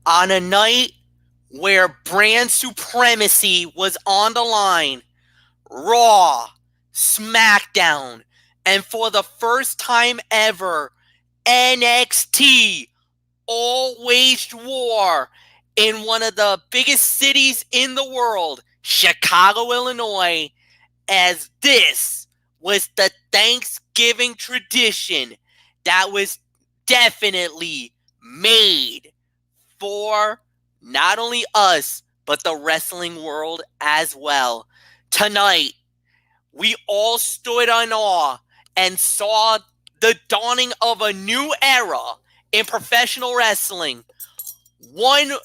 on a night where brand supremacy was on the line. Raw, SmackDown, and for the first time ever, NXT all waged war in one of the biggest cities in the world, Chicago, Illinois, as this was the Thanksgiving tradition that was definitely made for not only us, but the wrestling world as well. Tonight, we all stood in awe and saw the dawning of a new era in professional wrestling. One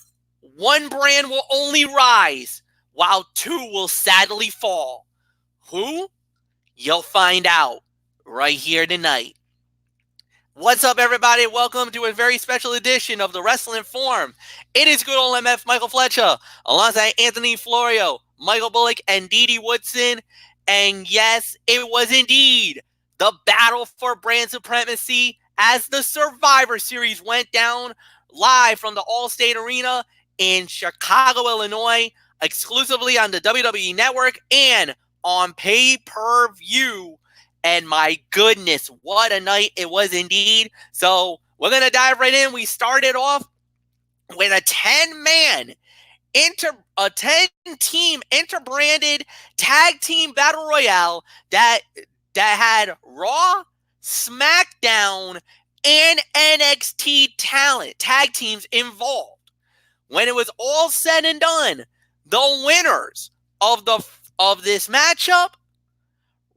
brand will only rise, while two will sadly fall. Who? You'll find out right here tonight. What's up, everybody? Welcome to a very special edition of the Wrestling Forum. It is good old MF Michael Fletcher, alongside Anthony Florio, Michael Bullock, and Dee Woodson. And yes, it was indeed the battle for brand supremacy as the Survivor Series went down live from the Allstate Arena in Chicago, Illinois, exclusively on the WWE Network and on pay-per-view. And my goodness, what a night it was indeed. So we're going to dive right in. We started off with a 10-man, a 10-team interbranded tag team battle royale that had Raw, SmackDown, and NXT talent, tag teams involved. When it was all said and done, the winners of this matchup,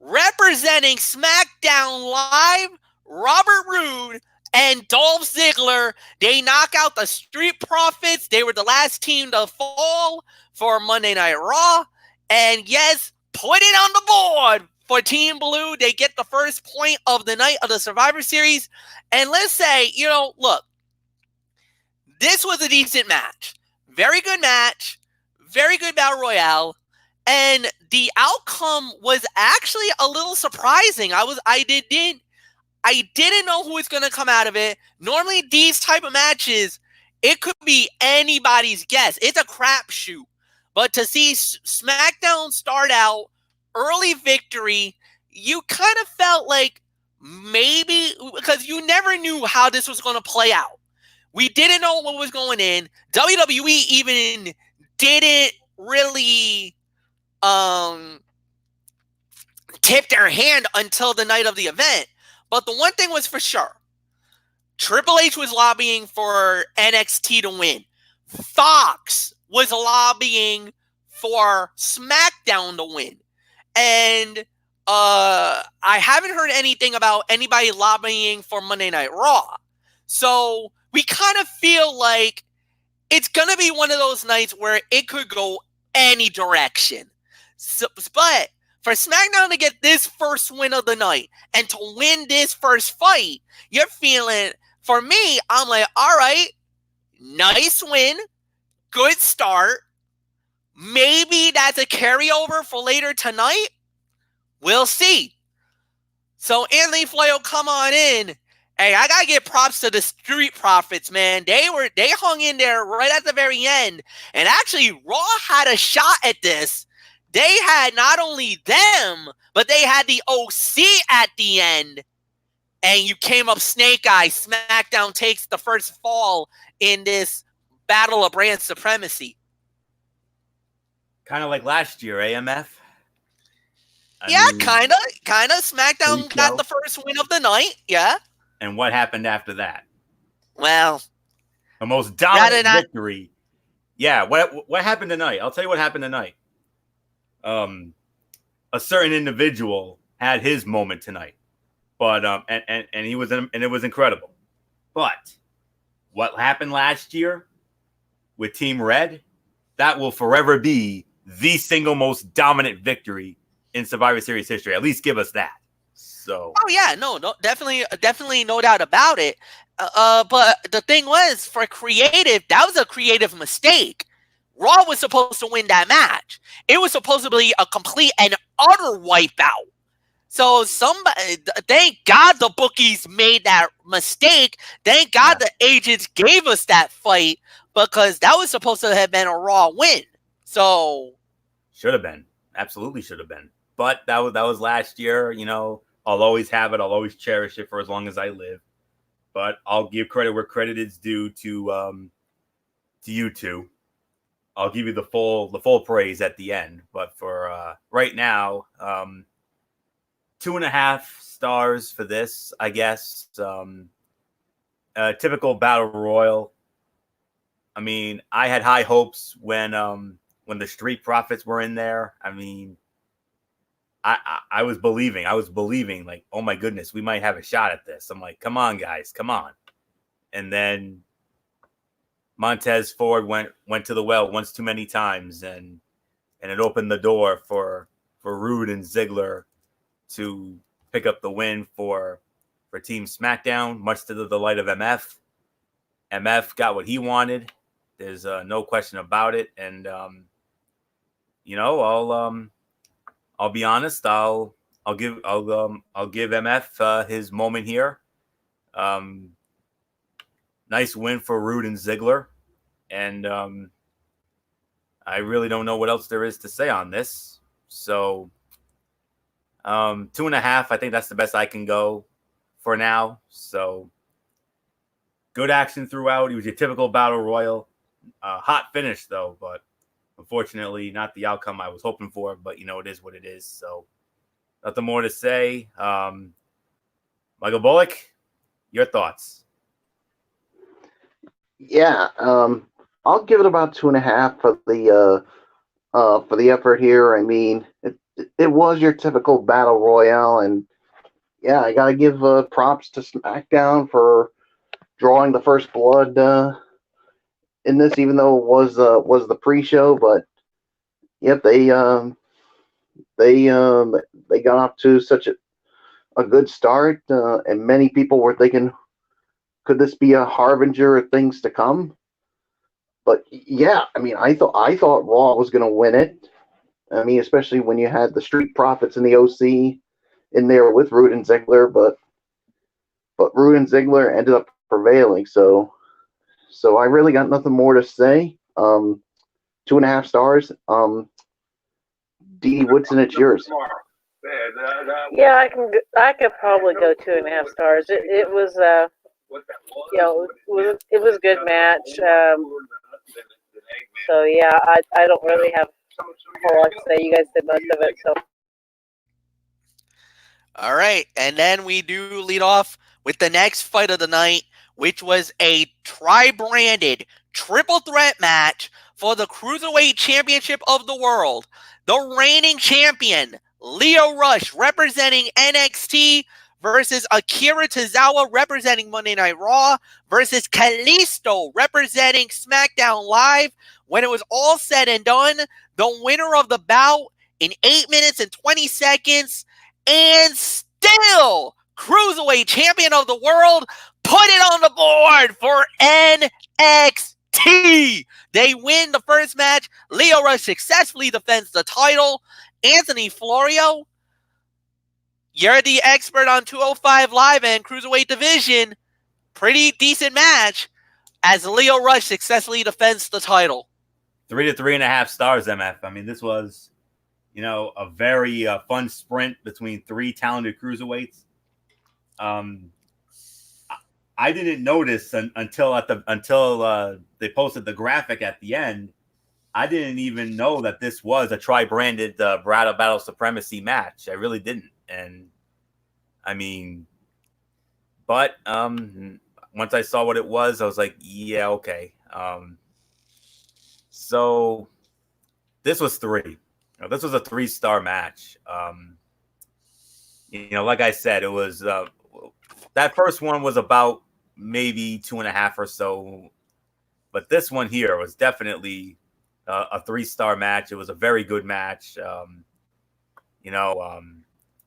representing SmackDown Live, Robert Roode and Dolph Ziggler, they knock out the Street Profits. They were the last team to fall for Monday Night Raw. And yes, put it on the board for Team Blue. They get the first point of the night of the Survivor Series. And let's say, look, this was a decent match. Very good match. Very good Battle Royale. And the outcome was actually a little surprising. I didn't know who was going to come out of it. Normally, these type of matches, it could be anybody's guess. It's a crapshoot. But to see SmackDown start out, early victory, you kind of felt like maybe, because you never knew how this was going to play out. We didn't know what was going in. WWE even didn't really tip their hand until the night of the event. But the one thing was for sure, Triple H was lobbying for NXT to win. Fox was lobbying for SmackDown to win. And I haven't heard anything about anybody lobbying for Monday Night Raw. So we kind of feel like it's going to be one of those nights where it could go any direction. So, but for SmackDown to get this first win of the night and to win this first fight, you're feeling, for me, I'm like, all right, nice win, good start. Maybe that's a carryover for later tonight. We'll see. So Anthony Florio, come on in. Hey, I gotta give props to the Street Profits, man. They hung in there right at the very end. And actually, Raw had a shot at this. They had not only them, but they had the OC at the end. And you came up snake eye. SmackDown takes the first fall in this battle of brand supremacy. Kind of like last year, AMF. Yeah, kind of. SmackDown got the first win of the night. Yeah. And what happened after that? Well, the most dominant victory. Yeah. What happened tonight? I'll tell you what happened tonight. A certain individual had his moment tonight, but and he was and it was incredible. But what happened last year with Team Red, that will forever be the single most dominant victory in Survivor Series history. At least give us that. So. Oh yeah, no, definitely, no doubt about it. But the thing was, for creative, that was a creative mistake. Raw was supposed to win that match. It was supposed to be a complete and utter wipeout. So thank God the bookies made that mistake. Thank God the agents gave us that fight. because that was supposed to have been a Raw win. So should have been, absolutely should have been. But that was last year. I'll always have it. I'll always cherish it for as long as I live. But I'll give credit where credit is due to you two. I'll give you the full praise at the end. But for right now, 2.5 stars for this, I guess. Typical battle royal. I mean, I had high hopes when the Street Profits were in there. I mean, I was believing. Like, oh my goodness, we might have a shot at this. I'm like, come on, guys, come on. And then Montez Ford went to the well once too many times, and it opened the door for Rude and Ziggler to pick up the win for Team SmackDown, much to the delight of MF. MF got what he wanted. There's no question about it. And I'll be honest. I'll give MF his moment here. Nice win for Rude and Ziggler, and I really don't know what else there is to say on this. So 2.5. I think that's the best I can go for now. So good action throughout. It was your typical battle royal. Hot finish though, but unfortunately not the outcome I was hoping for. But it is what it is. So nothing more to say. Michael Bullock, your thoughts? Yeah, I'll give it about 2.5 for the effort here. I mean, it was your typical battle royale, and yeah, I gotta give props to SmackDown for drawing the first blood in this, even though it was the pre-show. But yep, they got off to such a good start, and many people were thinking, could this be a harbinger of things to come? But yeah, I mean, I thought Raw was going to win it. I mean, especially when you had the Street Profits and the OC in there with Rude and Ziggler, but Rude and Ziggler ended up prevailing. So I really got nothing more to say. 2.5 stars. D. Woodson, it's yours. Yeah, I could probably go 2.5 stars. It was it was a good match. So yeah, I don't really have a whole lot to say. You guys did most of it. So. All right, and then we do lead off with the next fight of the night, which was a tri-branded triple threat match for the Cruiserweight Championship of the World. The reigning champion, Lio Rush, representing NXT, versus Akira Tozawa, representing Monday Night Raw, versus Kalisto, representing SmackDown Live. When it was all said and done, the winner of the bout in 8 minutes and 20 seconds, and still Cruiserweight Champion of the World, put it on the board for NXT. They win the first match. Lio Rush successfully defends the title. Anthony Florio, you're the expert on 205 Live and Cruiserweight division. Pretty decent match as Lio Rush successfully defends the title. 3 to 3.5 stars, MF. I mean, this was, a very fun sprint between 3 talented cruiserweights. I didn't notice until they posted the graphic at the end. I didn't even know that this was a tri-branded Battle Supremacy match. I really didn't. And I mean, but once I saw what it was, I was like, yeah, okay. So this was 3. This was a 3-star match. Like I said, it was that first one was about maybe 2.5 or so, but this one here was definitely a 3-star match. It was a very good match. It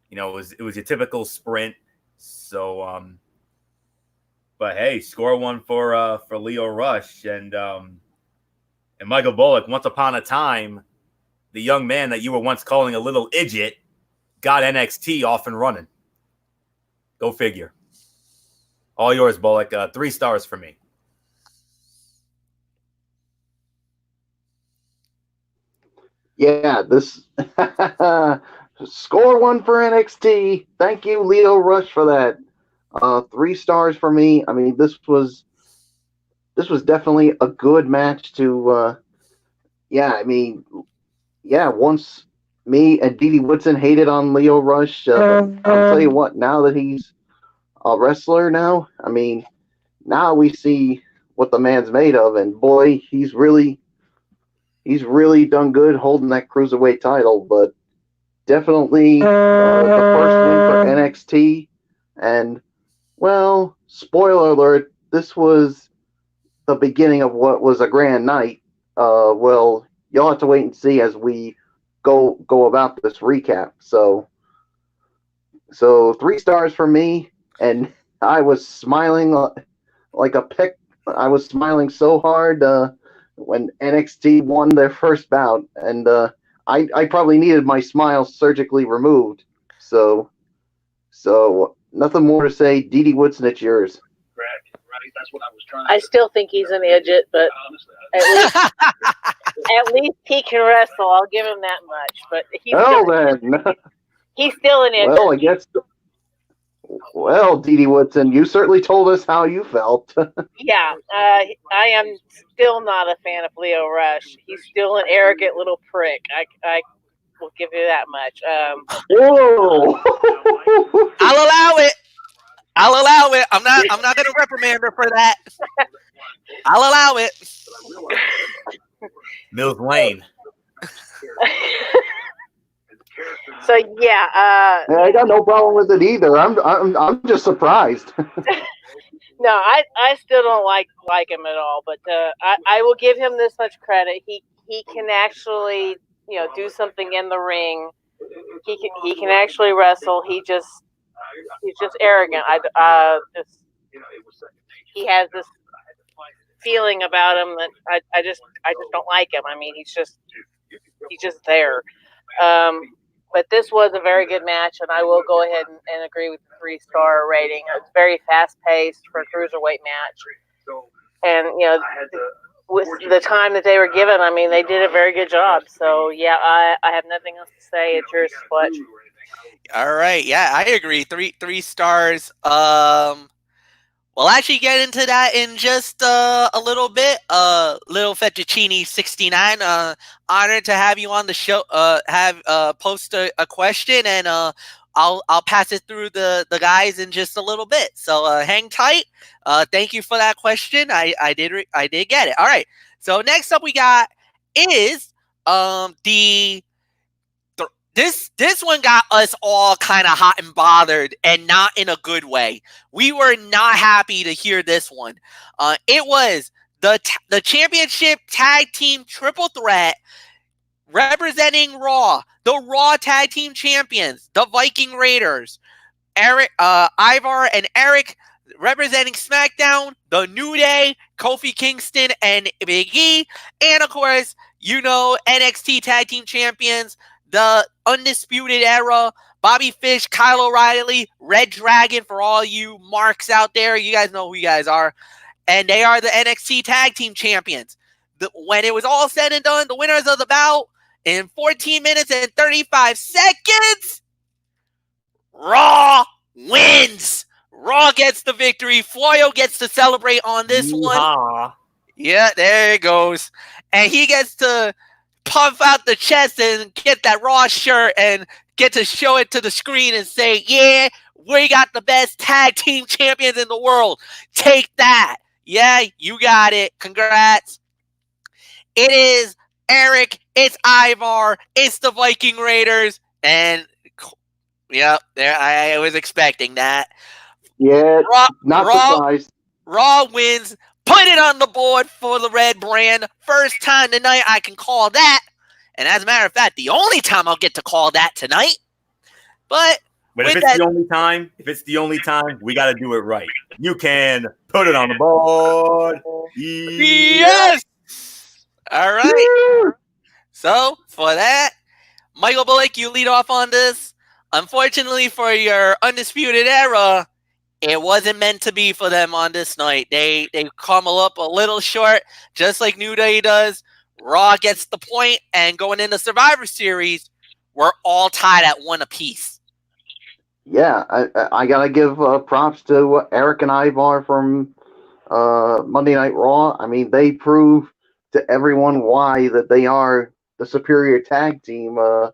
was your typical sprint. So, but hey, score one for Lio Rush and Michael Bullock. Once upon a time, the young man that you were once calling a little idiot got NXT off and running. Go figure. All yours, Bullock. 3 stars for me. Yeah, this score one for NXT. Thank you, Leo Rush, for that. 3 stars for me. I mean, this was definitely a good match to. Yeah, I mean, yeah. Once me and Dee Dee Woodson hated on Leo Rush, I'll tell you what. Now that he's a wrestler, now I mean, now we see what the man's made of, and boy, he's really done good holding that cruiserweight title. But definitely the first win for NXT, and well, spoiler alert, this was the beginning of what was a grand night. Well, you'll have to wait and see as we go about this recap. So 3 stars for me, and I was smiling like a pick. I was smiling so hard when NXT won their first bout, and I probably needed my smile surgically removed. So nothing more to say. Dee Dee Woodson, it's yours. That's what I was trying. I still think he's an idiot, but at least he can wrestle. I'll give him that much. But he's still an idiot. Well, I guess. Well, Dee Dee Woodson, you certainly told us how you felt. Yeah, I am still not a fan of Leo Rush. He's still an arrogant little prick. I will give you that much. Whoa! I'll allow it. I'm not going to reprimand her for that. I'll allow it. Mills Lane. So yeah, I got no problem with it either. I'm just surprised. No, I still don't like him at all. But I will give him this much credit. He can actually do something in the ring. He can actually wrestle. He's just arrogant. He has this feeling about him that I just don't like him. I mean, he's just there. But this was a very good match, and I will go ahead and agree with the 3-star rating. It's very fast-paced for a cruiserweight match. And, with the time that they were given, I mean, they did a very good job. So, yeah, I have nothing else to say. It's yours, Fletch. All right. Yeah, I agree. Three stars. We'll actually get into that in just a little bit. Little Fettuccine 69. Honored to have you on the show. Post a question, and I'll pass it through the guys in just a little bit. So hang tight. Thank you for that question. I did get it. All right. So next up we got is This one got us all kind of hot and bothered, and not in a good way. We were not happy to hear this one. It was the championship tag team triple threat representing Raw, the Raw tag team champions, the Viking Raiders, Ivar and Eric representing SmackDown, the New Day, Kofi Kingston and Big E, and of course, NXT tag team champions, the Undisputed Era, Bobby Fish, Kyle O'Reilly, Red Dragon, for all you marks out there. You guys know who you guys are. And they are the NXT Tag Team Champions. When it was all said and done, the winners of the bout, in 14 minutes and 35 seconds, Raw wins. Raw gets the victory. Floyo gets to celebrate on this one. Yeah, there it goes. And he gets to puff out the chest and get that Raw shirt and get to show it to the screen and say, yeah, we got the best tag team champions in the world. Take that. Yeah, you got it. Congrats. It is Eric. It's Ivar. It's the Viking Raiders. And, yeah, I was expecting that. Yeah, not surprised. Raw wins. Put it on the board for the red brand. First time tonight I can call that. And as a matter of fact, the only time I'll get to call that tonight. But if it's the only time, we got to do it right. You can put it on the board. Yes. All right. Woo! So for that, Michael Bullock, you lead off on this. Unfortunately for your Undisputed Era, it wasn't meant to be for them on this night. They come up a little short, just like New Day does. Raw gets the point, and going into Survivor Series, we're all tied at 1 apiece. Yeah, I gotta give props to Eric and Ivar from Monday Night Raw. I mean, they prove to everyone why that they are the superior tag team of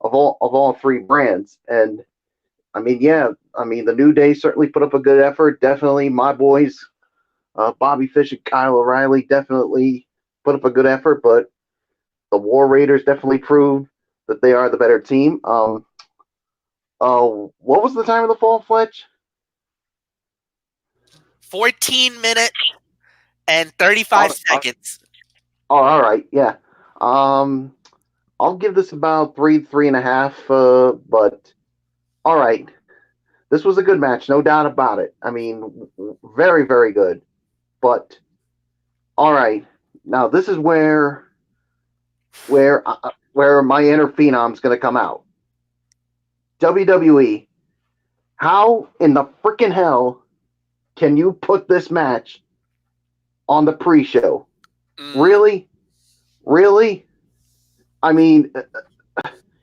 all three brands. And I mean, yeah, I mean the New Day certainly put up a good effort. Definitely, my boys, Bobby Fish and Kyle O'Reilly, definitely put up a good effort. But the War Raiders definitely proved that they are the better team. What was the time of the fall, Fletch? 14 minutes and 35 seconds. Oh, all right, yeah. I'll give this about 3.5. But all right, this was a good match, no doubt about it. I mean, very, very good. But all right, now this is where my inner phenom's going to come out. WWE, how in the freaking hell can you put this match on the pre-show? Really? I mean,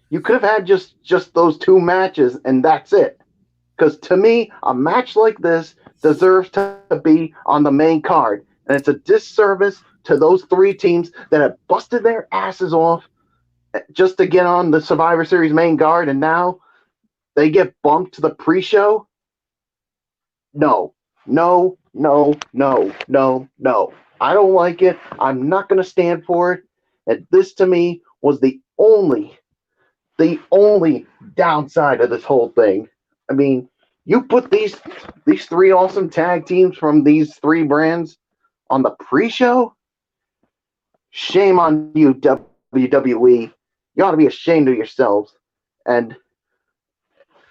you could have had just those 2 matches and that's it. Because to me, a match like this deserves to be on the main card. And it's a disservice to those 3 teams that have busted their asses off just to get on the Survivor Series main card, and now they get bumped to the pre-show. No. I don't like it. I'm not going to stand for it. And this, to me, was the only downside of this whole thing. I mean, you put these 3 awesome tag teams from these 3 brands on the pre-show? Shame on you, WWE. You ought to be ashamed of yourselves. And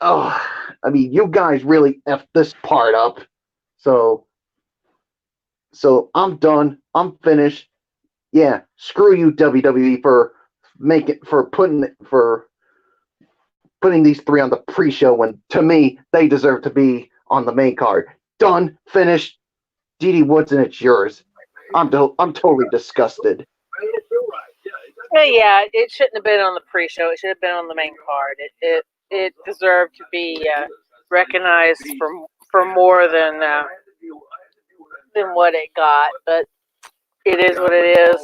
I mean, you guys really effed this part up. So I'm done. I'm finished. Yeah, screw you, WWE, for putting these 3 on the pre-show when, to me, they deserve to be on the main card. Done, finished. Dee Woods, and it's yours. I'm totally disgusted. Yeah, it shouldn't have been on the pre-show. It should have been on the main card. It deserved to be recognized for more than what it got. But it is what it is.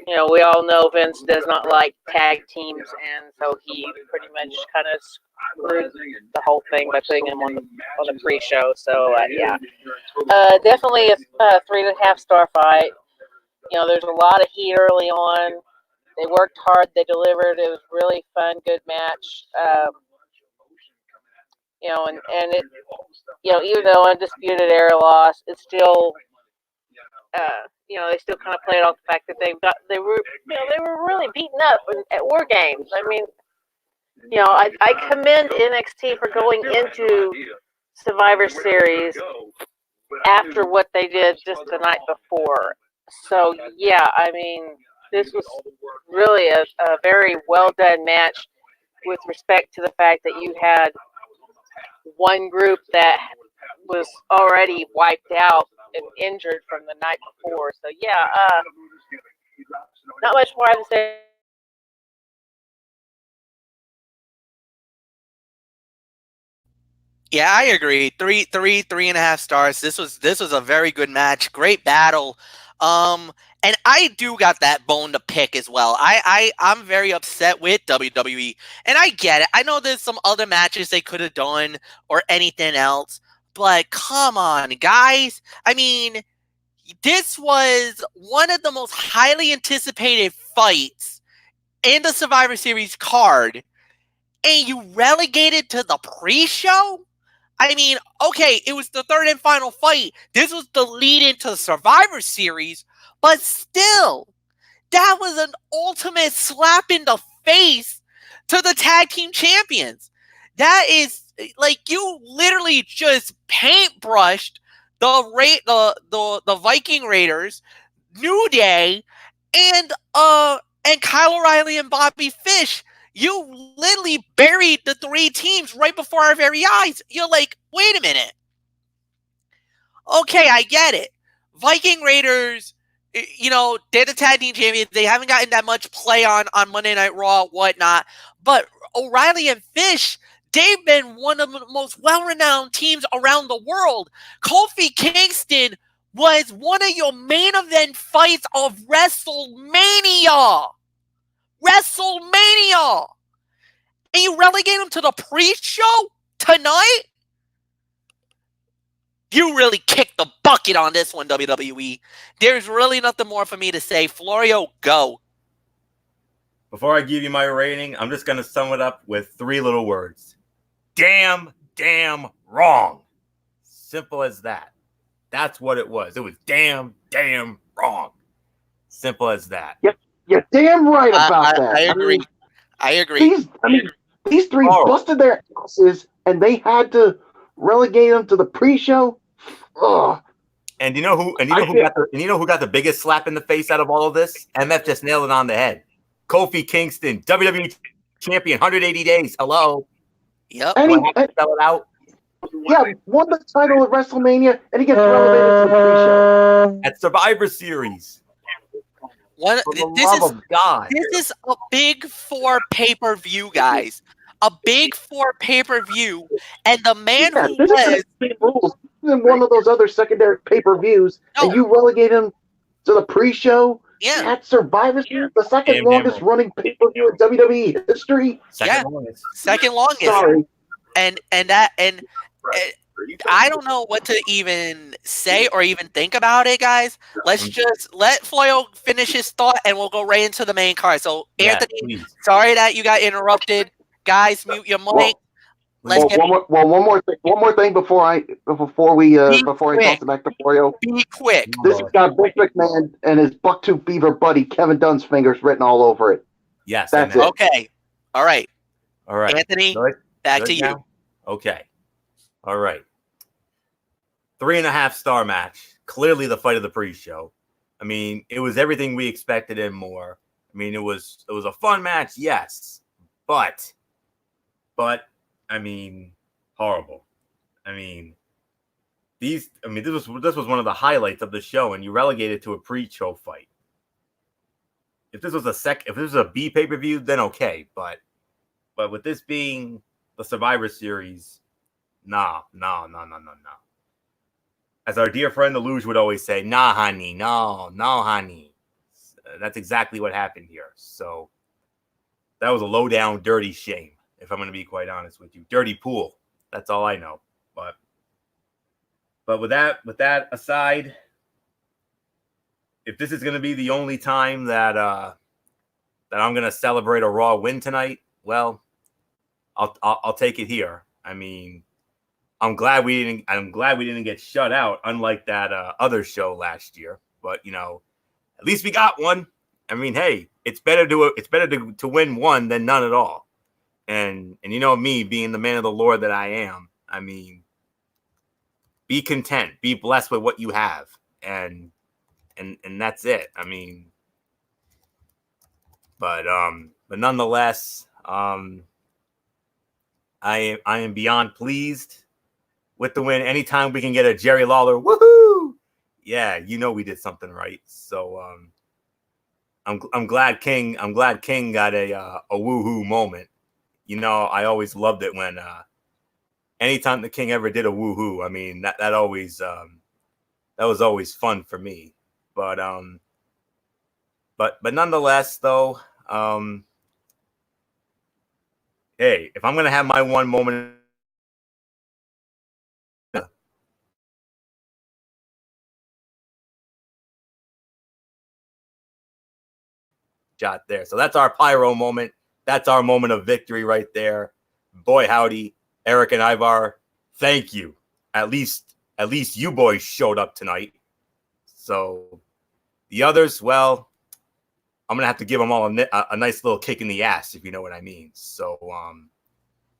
You know, we all know Vince does not like tag teams, and so he pretty much kind of screwed the whole thing by putting them on the pre-show. So yeah, definitely a 3.5-star fight. You know, there's a lot of heat early on. They worked hard. They delivered. It was really fun, good match. You know, and it, you know, even though Undisputed Era lost, it's still, you know, they still kind of played off the fact that they were really beaten up at War Games. I mean, you know, I commend NXT for going into Survivor Series after what they did just the night before. So yeah, I mean, this was really a very well done match with respect to the fact that you had one group that was already wiped out and injured from the night before. So yeah, not much more I have to say. Yeah, I agree. 3.5 stars. This was a very good match. Great battle. And I do got that bone to pick as well. I'm very upset with WWE, and I get it. I know there's some other matches they could have done or anything else, but come on, guys. I mean, this was one of the most highly anticipated fights in the Survivor Series card, and you relegated to the pre-show? I mean, okay, it was the 3rd and final fight. This was the lead into the Survivor Series, but still, that was an ultimate slap in the face to the tag team champions. That is, like, you literally just paintbrushed the Viking Raiders, New Day, and Kyle O'Reilly and Bobby Fish. You literally buried the 3 teams right before our very eyes. You're like, wait a minute. Okay, I get it. Viking Raiders they're the tag team champions. They haven't gotten that much play on Monday Night Raw, whatnot. But O'Reilly and Fish, they've been one of the most well-renowned teams around the world. Kofi Kingston was one of your main event fights of WrestleMania. WrestleMania! And you relegate him to the pre-show tonight? You really kicked the bucket on this one, WWE. There's really nothing more for me to say. Florio, go. Before I give you my rating, I'm just going to sum it up with 3 little words. Damn wrong. Simple as that. That's what it was. It was damn wrong. Simple as that. Yep, you're damn right about that. I agree. These 3 busted their asses, and they had to relegate them to the pre-show. Ugh. And you know who got the biggest slap in the face out of all of this? MF just nailed it on the head. Kofi Kingston, WWE champion, 180 days. Hello. Yep. And Do I have to spell it out? Yeah, won the title at WrestleMania, and he gets relegated to the pre-show. At Survivor Series. This is a big 4 pay-per-view, guys. A big 4 pay-per-view, and the man who was rules in one of those other secondary pay-per-views, and you relegate him to the pre-show at Survivor Series, the second longest running pay-per-view in WWE history. Second longest. Sorry. And I don't know what to even say or even think about it, guys. Let's just let Floyo finish his thought, and we'll go right into the main card. So, Anthony, sorry that you got interrupted. Guys, mute your mic. One more thing before he tosses it back to Florio. Be quick. This has got Vince McMahon and his Bucktooth Beaver buddy Kevin Dunn's fingers written all over it. Yes, that's it. Okay. All right. Anthony, back to you. Okay. All right. 3.5-star match. Clearly the fight of the pre-show. I mean, it was everything we expected and more. I mean, it was a fun match, yes, but I mean, horrible. I mean, this was one of the highlights of the show, and you relegated to a pre-show fight. If this was a B pay-per-view, then okay, but with this being the Survivor Series, no. As our dear friend the Luge would always say, nah, honey, no, honey. That's exactly what happened here. So that was a low-down, dirty shame, if I'm going to be quite honest with you. Dirty pool. That's all I know. But with that aside, if this is going to be the only time that I'm going to celebrate a Raw win tonight, well, I'll take it here. I mean, I'm glad we didn't get shut out, unlike that other show last year. But at least we got one. I mean, hey, it's better to win one than none at all. And me being the man of the Lord that I am, I mean, be content, be blessed with what you have, and that's it. I mean, but nonetheless, I am beyond pleased with the win. Anytime we can get a Jerry Lawler, woohoo! Yeah, we did something right. So I'm glad King got a woohoo moment. I always loved it when anytime the King ever did a woohoo. I mean, that was always fun for me. But nonetheless, though, hey, if I'm gonna have my one moment, shot there. So that's our pyro moment. That's our moment of victory right there. Boy, howdy, Eric and Ivar, thank you. At least you boys showed up tonight. So the others, well, I'm gonna have to give them all a nice little kick in the ass, if you know what I mean. So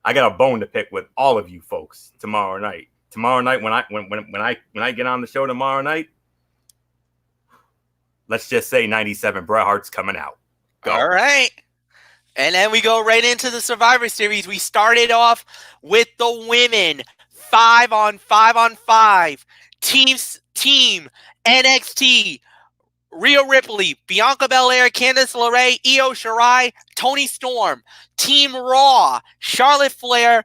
I got a bone to pick with all of you folks tomorrow night. Tomorrow night, when I get on the show tomorrow night, let's just say 97 Bret Hart's coming out. Go. All right. And then we go right into the Survivor Series. We started off with the women 5-on-5-on-5 team NXT Rhea Ripley, Bianca Belair, Candice LeRae, Io Shirai, Toni Storm, Team Raw, Charlotte Flair,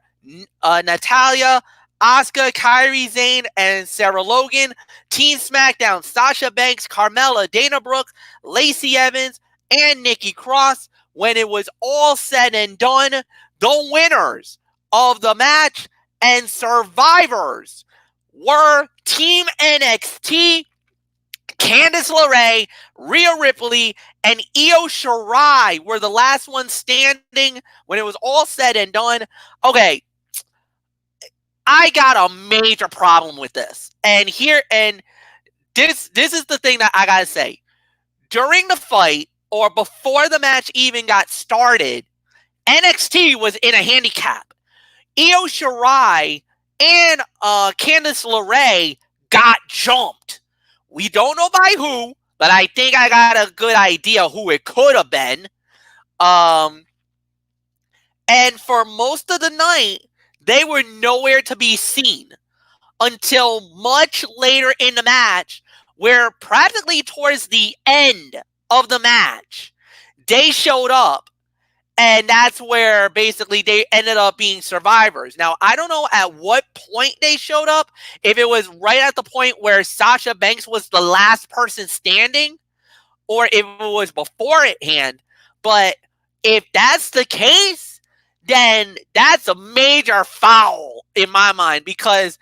Natalya, Asuka, Kairi Sane, and Sarah Logan. Team SmackDown, Sasha Banks, Carmella, Dana Brooke, Lacey Evans, and Nikki Cross. When it was all said and done, the winners of the match and survivors were Team NXT, Candice LeRae, Rhea Ripley, and Io Shirai were the last ones standing when it was all said and done. Okay, I got a major problem with this. And this is the thing that I gotta say. During the fight, or before the match even got started, NXT was in a handicap. Io Shirai and Candice LeRae got jumped. We don't know by who, but I think I got a good idea who it could have been. And for most of the night, they were nowhere to be seen until much later in the match, where practically towards the end of the match, they showed up. And that's where basically they ended up being survivors. Now, I don't know at what point they showed up. If it was right at the point where Sasha Banks was the last person standing, or if it was beforehand. But if that's the case, then that's a major foul in my mind, because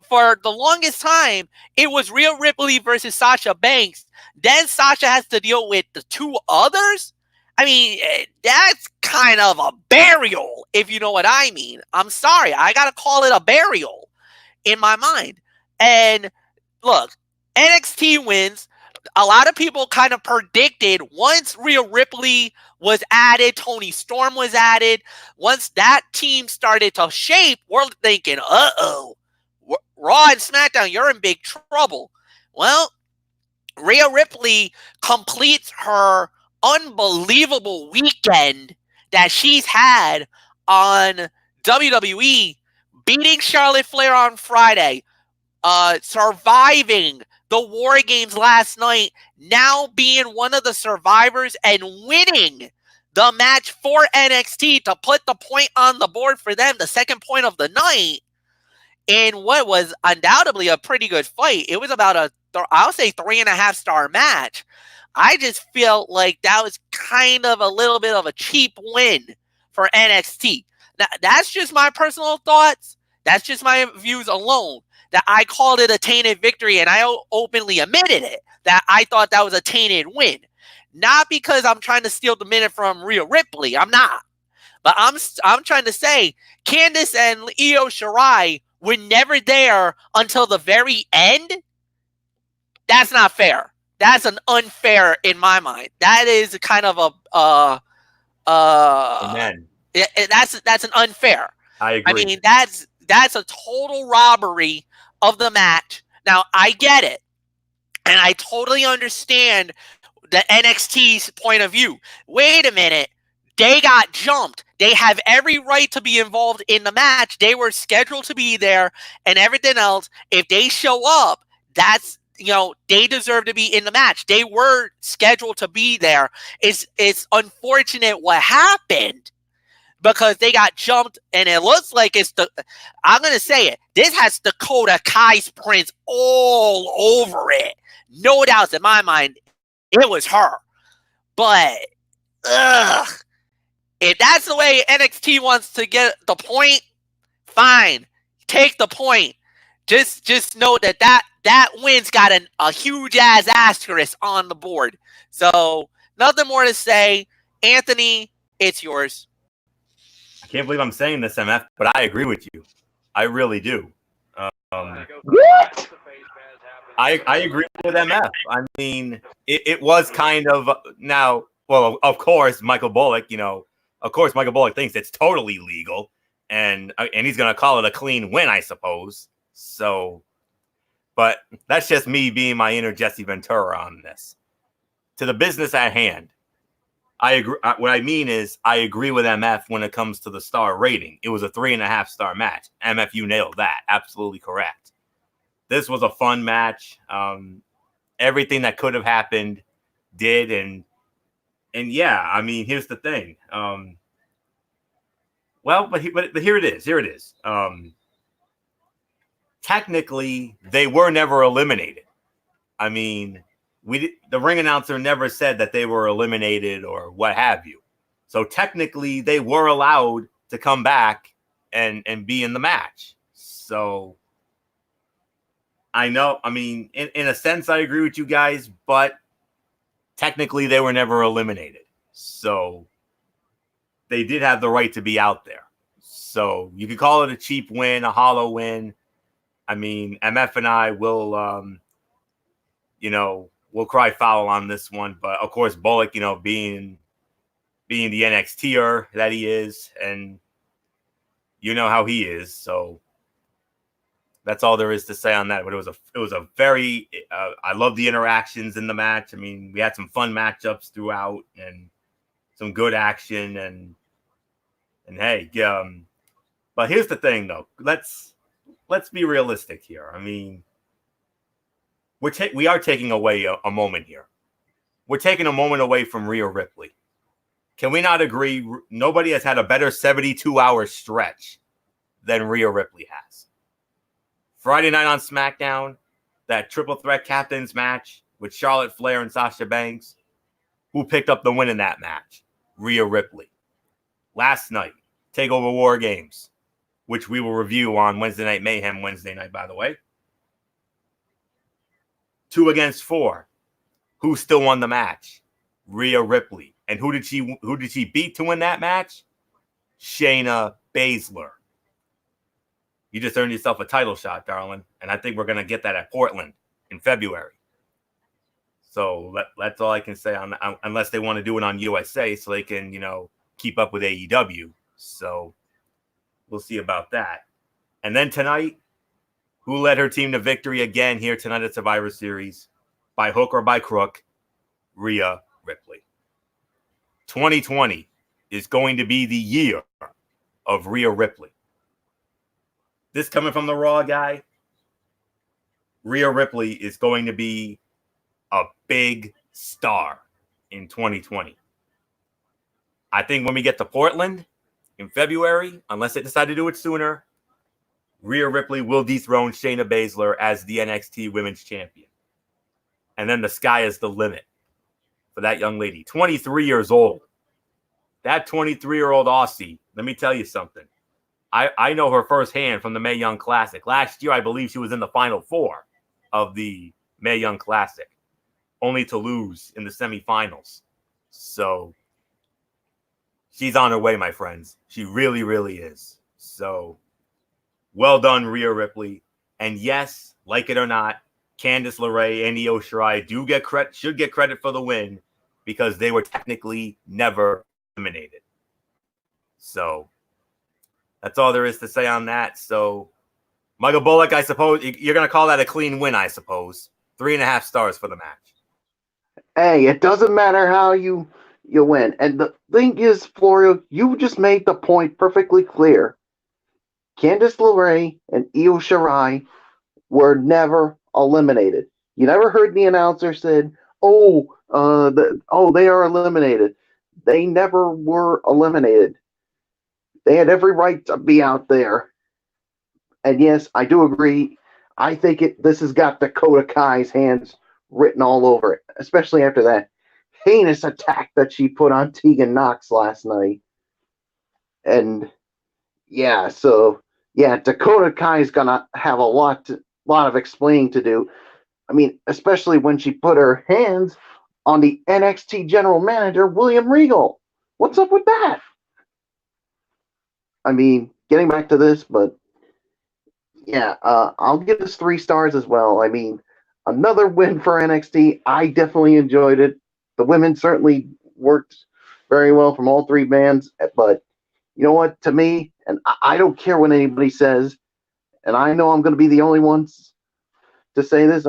for the longest time, it was Rhea Ripley versus Sasha Banks. Then Sasha has to deal with the two others. I mean, that's kind of a burial, if you know what I mean. I'm sorry. I got to call it a burial in my mind. And look, NXT wins. A lot of people kind of predicted once Rhea Ripley was added, Toni Storm was added. Once that team started to shape, we're thinking, uh-oh, Raw and SmackDown, you're in big trouble. Well, Rhea Ripley completes her unbelievable weekend that she's had on WWE, beating Charlotte Flair on Friday, surviving the War Games last night, now being one of the survivors and winning the match for NXT to put the point on the board for them, the second point of the night, in what was undoubtedly a pretty good fight. It was about I'll say 3.5 star match. I just felt like that was kind of a little bit of a cheap win for NXT. Now, that's just my personal thoughts. That's just my views alone. That I called it a tainted victory, and I openly admitted it, that I thought that was a tainted win. Not because I'm trying to steal the minute from Rhea Ripley. I'm not. But I'm trying to say Candice and Io Shirai were never there until the very end. That's not fair. That's an unfair in my mind. That is kind of Amen. That's an unfair. I agree. I mean, that's a total robbery of the match. Now, I get it, and I totally understand the NXT's point of view. Wait a minute. They got jumped. They have every right to be involved in the match. They were scheduled to be there and everything else. If they show up, that's, they deserve to be in the match. They were scheduled to be there. It's unfortunate what happened because they got jumped, and it looks like I'm going to say it, this has Dakota Kai's prints all over it. No doubts in my mind, it was her. But, if that's the way NXT wants to get the point, fine. Take the point. Just note that win's got a huge-ass asterisk on the board. So, nothing more to say. Anthony, it's yours. I can't believe I'm saying this, MF, but I agree with you. I really do. What? I agree with MF. I mean, it was kind of now. Well, of course, Michael Bullock. Michael Bullock thinks it's totally legal, and he's gonna call it a clean win, I suppose. So, but that's just me being my inner Jesse Ventura on this. To the business at hand, I agree. What I mean is, I agree with MF when it comes to the star rating. It was a 3.5 star match. MF, you nailed that. Absolutely correct. This was a fun match. everything that could have happened did, and yeah, I mean, here's the thing. But here it is. Here it is. Technically, they were never eliminated. I mean, the ring announcer never said that they were eliminated or what have you. So technically, they were allowed to come back and be in the match. So I know, I mean, in a sense, I agree with you guys, but technically, they were never eliminated. So they did have the right to be out there. So you could call it a cheap win, a hollow win. I mean, MF and I will, we'll cry foul on this one. But of course, Bullock, being the NXTer that he is, and you know how he is. So that's all there is to say on that. But it was a very, I love the interactions in the match. I mean, we had some fun matchups throughout and some good action, and hey, but here's the thing though. Let's be realistic here. I mean, we are taking away a moment here. We're taking a moment away from Rhea Ripley. Can we not agree? Nobody has had a better 72-hour stretch than Rhea Ripley has. Friday night on SmackDown, that triple threat captains match with Charlotte Flair and Sasha Banks. Who picked up the win in that match? Rhea Ripley. Last night, TakeOver War Games, which we will review on Wednesday Night Mayhem Wednesday night, by the way. 2 against 4. Who still won the match? Rhea Ripley. And who did she beat to win that match? Shayna Baszler. You just earned yourself a title shot, darling. And I think we're going to get that at Portland in February. So that's all I can say on that, unless they want to do it on USA so they can, keep up with AEW. So we'll see about that. And then tonight, who led her team to victory again here tonight at Survivor Series? By hook or by crook, Rhea Ripley. 2020 is going to be the year of Rhea Ripley. This coming from the Raw guy, Rhea Ripley is going to be a big star in 2020. I think when we get to Portland in February, unless they decide to do it sooner, Rhea Ripley will dethrone Shayna Baszler as the NXT Women's Champion. And then the sky is the limit for that young lady. 23 years old. That 23-year-old Aussie, let me tell you something. I know her firsthand from the Mae Young Classic. Last year, I believe she was in the Final Four of the Mae Young Classic, only to lose in the semifinals. So she's on her way, my friends. She really, really is. So well done, Rhea Ripley. And yes, like it or not, Candice LeRae and Io Shirai should get credit for the win because they were technically never eliminated. So that's all there is to say on that. So Michael Bullock, I suppose you're going to call that a clean win, I suppose. 3.5 stars for the match. Hey, it doesn't matter how you win. And the thing is, Florio, you just made the point perfectly clear. Candice LeRae and Io Shirai were never eliminated. You never heard the announcer said, they are eliminated. They never were eliminated. They had every right to be out there. And yes, I do agree. I think this has got Dakota Kai's hands written all over it, especially after that heinous attack that she put on Tegan Knox last night. And Dakota Kai's gonna have a lot of explaining to do. I mean, especially when she put her hands on the NXT general manager, William Regal. What's up with that? I mean, getting back to this, but I'll give this 3 stars as well. I mean, another win for NXT. I definitely enjoyed it. The women certainly worked very well from all 3 bands, but you know what? To me, and I don't care what anybody says, and I know I'm going to be the only ones to say this,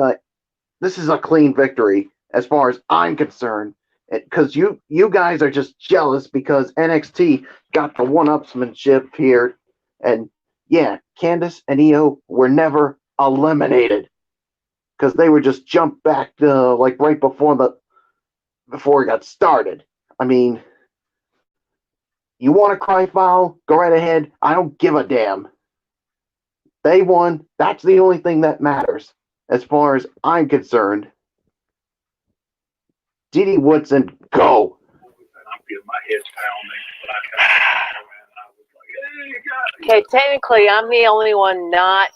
this is a clean victory as far as I'm concerned. Because you guys are just jealous because NXT got the one-upsmanship here. And yeah, Candice and Io were never eliminated. because they would just jump back like right before it got started. I mean, you want to cry foul? Go right ahead. I don't give a damn. They won. That's the only thing that matters, as far as I'm concerned. Didi Woodson, go. Okay, technically, I'm the only one not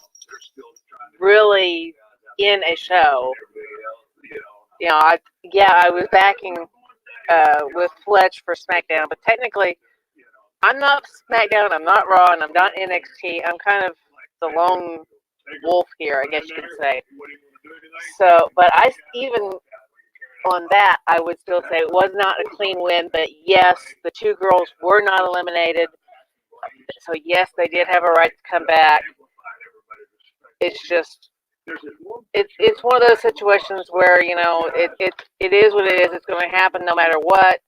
really in a show. You know, I was backing with Fletch for SmackDown, but technically, I'm not SmackDown, I'm not Raw, and I'm not NXT. I'm kind of the lone wolf here, I guess you could say. So, but even on that, I would still say it was not a clean win, but yes, the two girls were not eliminated. So yes, they did have a right to come back. It's just, it's one of those situations where, you know, it is what it is. It's going to happen no matter what.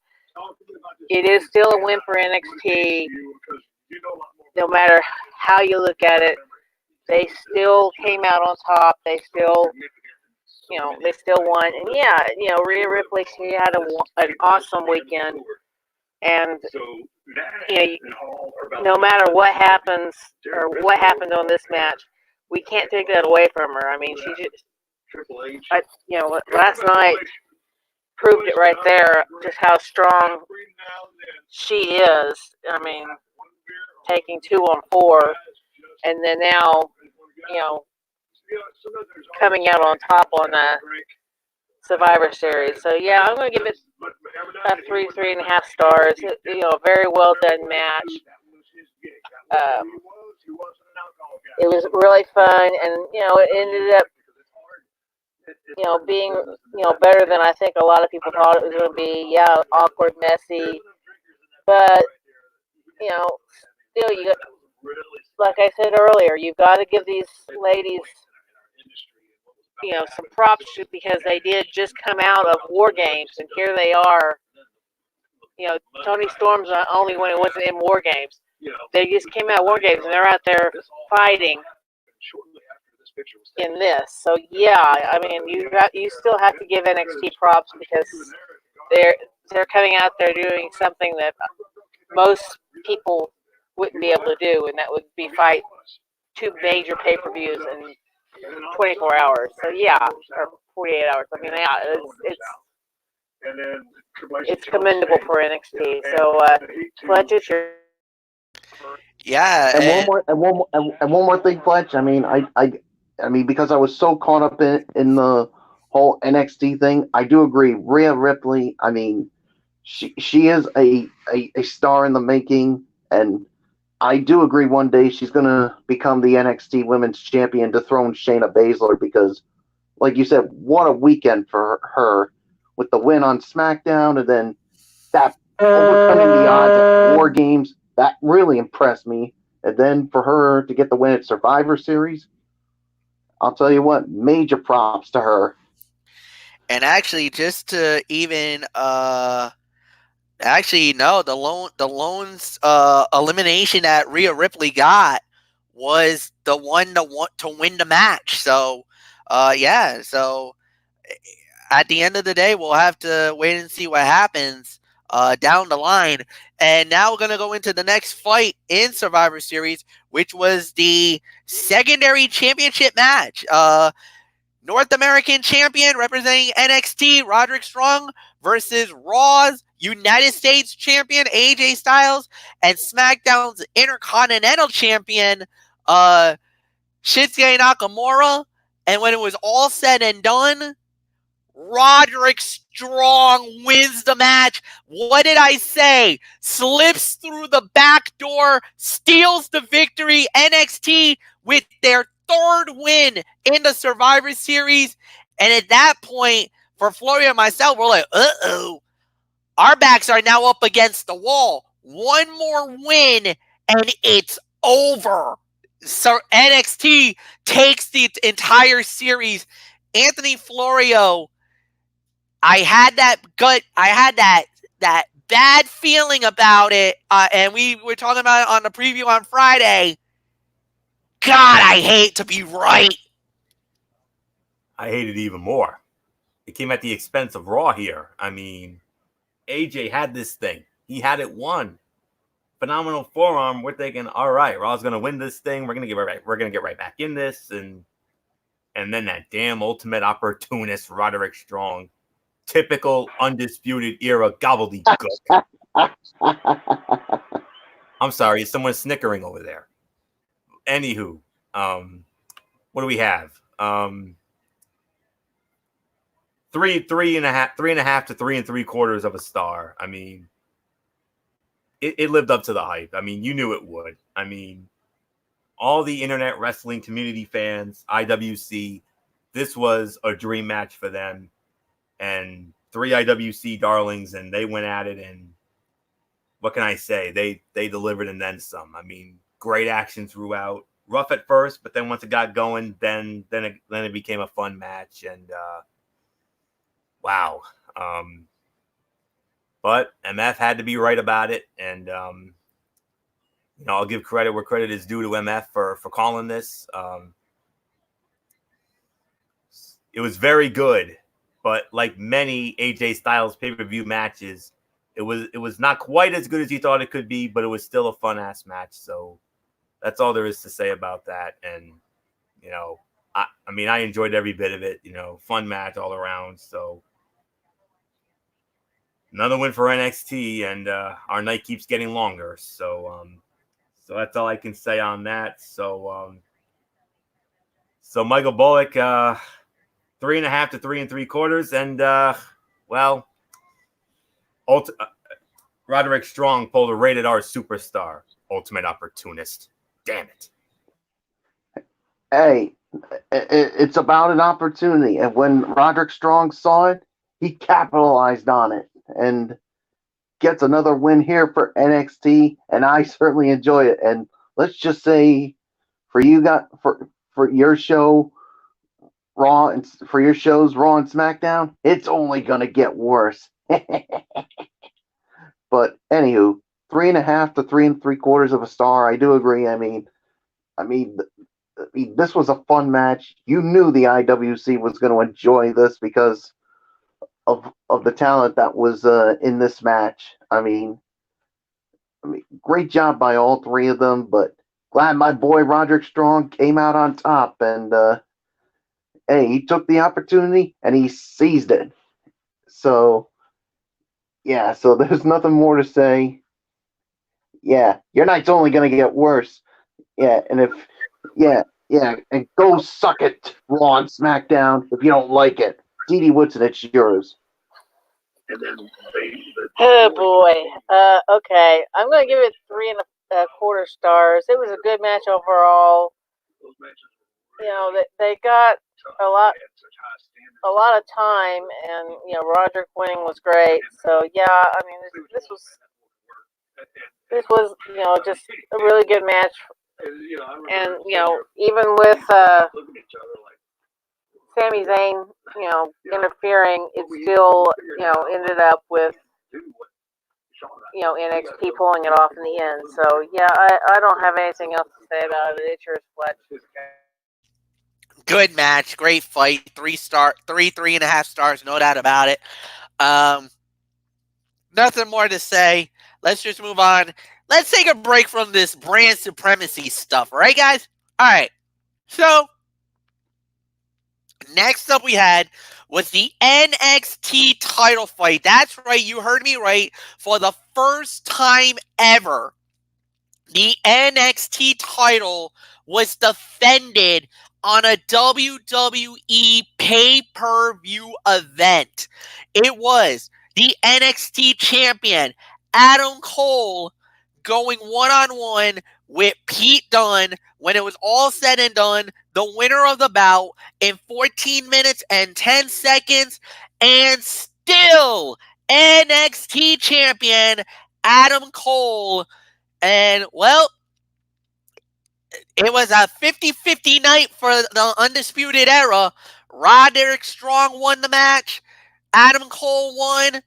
It is still a win for NXT. No matter how you look at it, they still came out on top. They still, you know, they still won. And yeah, you know, Rhea Ripley, she had an awesome weekend. And, you know, no matter what happens or what happened on this match, we can't take that away from her. I mean, she just, you know, last night proved it right there, just how strong she is. I mean, taking 2 on 4, and then now, you know, coming out on top on the Survivor Series. So yeah, I'm going to give it a 3.5 stars. You know, very well done match. It was really fun, and you know, it ended up, you know, being, you know, better than I think a lot of people thought it was going to be. Yeah, awkward, messy, but you know, still, you, like I said earlier, you've got to give these ladies, you know, some props because they did just come out of War Games, and here they are. You know, Tony Storm's not only when it wasn't in War Games. They just came out of War Games, and they're out there fighting in this. So yeah, I mean, you still have to give NXT props because they're coming out there doing something that most people wouldn't be able to do, and that would be fight 2 major pay-per-views in 24 hours. So yeah, or 48 hours. I mean, yeah, it's commendable for NXT. So Fletch, it's your. Yeah, And one more thing, Fletch. I mean, I mean, because I was so caught up in the whole NXT thing, I do agree. Rhea Ripley, I mean, she is a star in the making, and I do agree one day she's going to become the NXT Women's Champion, dethrone Shayna Baszler, because, like you said, what a weekend for her with the win on SmackDown, and then that overcoming the odds at War Games. That really impressed me. And then for her to get the win at Survivor Series, I'll tell you what, major props to her. and actually, just to even actually no, the lone's elimination that Rhea Ripley got was the one to win the match. So yeah, so at the end of the day, we'll have to wait and see what happens down the line. And now we're going to go into the next fight in Survivor Series, which was the secondary championship match. North American champion representing NXT, Roderick Strong, versus Raw's United States champion, AJ Styles, and SmackDown's Intercontinental champion, Shinsuke Nakamura. And when it was all said and done, Roderick Strong wins the match. What did I say? Slips through the back door, steals the victory. NXT with their 3rd win in the Survivor Series. And at that point, for Floria and myself, we're like, uh-oh. Our backs are now up against the wall. One more win, and it's over. So NXT takes the entire series. Anthony Florio, I had that bad feeling about it, and we were talking about it on the preview on Friday. God, I hate to be right. I hate it even more. It came at the expense of Raw here. I mean, AJ had this thing. He had it won. Phenomenal forearm. We're thinking, all right, Raw's gonna win this thing. We're gonna get right back in this, and then that damn ultimate opportunist Roderick Strong, typical undisputed era gobbledygook. I'm sorry, is someone snickering over there? Anywho, what do we have? Three and a half to 3 3/4 of a star. I mean, it lived up to the hype. I mean, you knew it would. I mean, all the internet wrestling community fans, IWC, this was a dream match for them. And 3 IWC darlings, and they went at it, and what can I say? They delivered and then some. I mean, great action throughout. Rough at first, but then once it got going, then it became a fun match, and wow. But MF had to be right about it, and I'll give credit where credit is due to MF for calling this. It was very good, but like many AJ Styles pay-per-view matches, it was not quite as good as you thought it could be, but it was still a fun-ass match. So that's all there is to say about that. And, I mean, I enjoyed every bit of it, fun match all around. So another win for NXT, and our night keeps getting longer. So that's all I can say on that. So Michael Bullock, 3.5 to 3 3/4, and Roderick Strong pulled a rated R superstar, ultimate opportunist. Damn it. Hey, it's about an opportunity, and when Roderick Strong saw it, he capitalized on it and gets another win here for NXT, and I certainly enjoy it. And let's just say, for you guys, for your show, Raw, and for your shows, Raw and SmackDown, it's only gonna get worse. But anywho, 3.5 to 3 3/4 of a star. I do agree. I mean, this was a fun match. You knew the IWC was going to enjoy this because of the talent that was in this match. I mean, great job by all 3 of them. But glad my boy Roderick Strong came out on top, and hey, he took the opportunity and he seized it. So yeah, so there's nothing more to say. Yeah, your night's only going to get worse. Yeah, and and go suck it, Raw and SmackDown, if you don't like it. Dee Woodson, it's yours. Oh boy. Okay, I'm going to give it 3.25 stars. It was a good match overall. They got a lot of time, and Roderick winning was great. So yeah, I mean this was just a really good match, and even with Sami Zayn interfering, it still ended up with NXT pulling it off in the end. So yeah, I don't have anything else to say about it. It's yours, Fletch. Good match, great fight, 3.5 stars, no doubt about it. Nothing more to say. Let's just move on. Let's take a break from this brand supremacy stuff, all right, guys? All right. So, next up we had was the NXT title fight. That's right, you heard me right. For the first time ever, the NXT title was defended on a WWE pay-per-view event. It was the NXT champion, Adam Cole, going one-on-one with Pete Dunne. When it was all said and done, the winner of the bout in 14 minutes and 10 seconds, and still NXT champion, Adam Cole. And, well, it was a 50-50 night for the Undisputed Era. Roderick Strong won the match. Adam Cole won.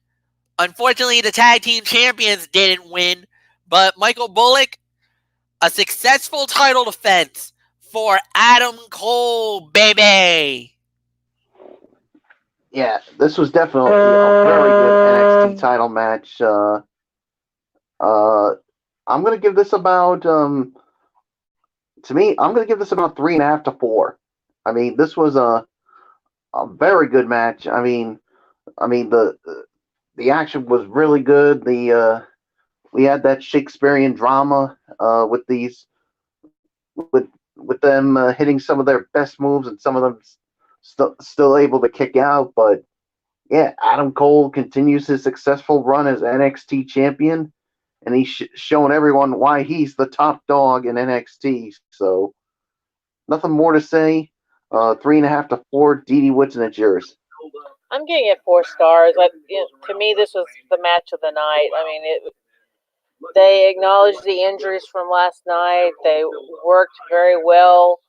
Unfortunately, the tag team champions didn't win. But Michael Bullock, a successful title defense for Adam Cole, baby. Yeah, this was definitely a very good NXT title match. I'm gonna give this about to me. I'm gonna give this about 3.5 to 4. I mean, this was a very good match. I mean the action was really good. The we had that Shakespearean drama with these with them hitting some of their best moves and some of them still able to kick out. But yeah, Adam Cole continues his successful run as NXT champion, and he's showing everyone why he's the top dog in NXT. So nothing more to say. 3.5 to 4. Dee Woodson, it's yours. I'm giving it 4 stars. To me, this was the match of the night. I mean, they acknowledged the injuries from last night. They worked very well.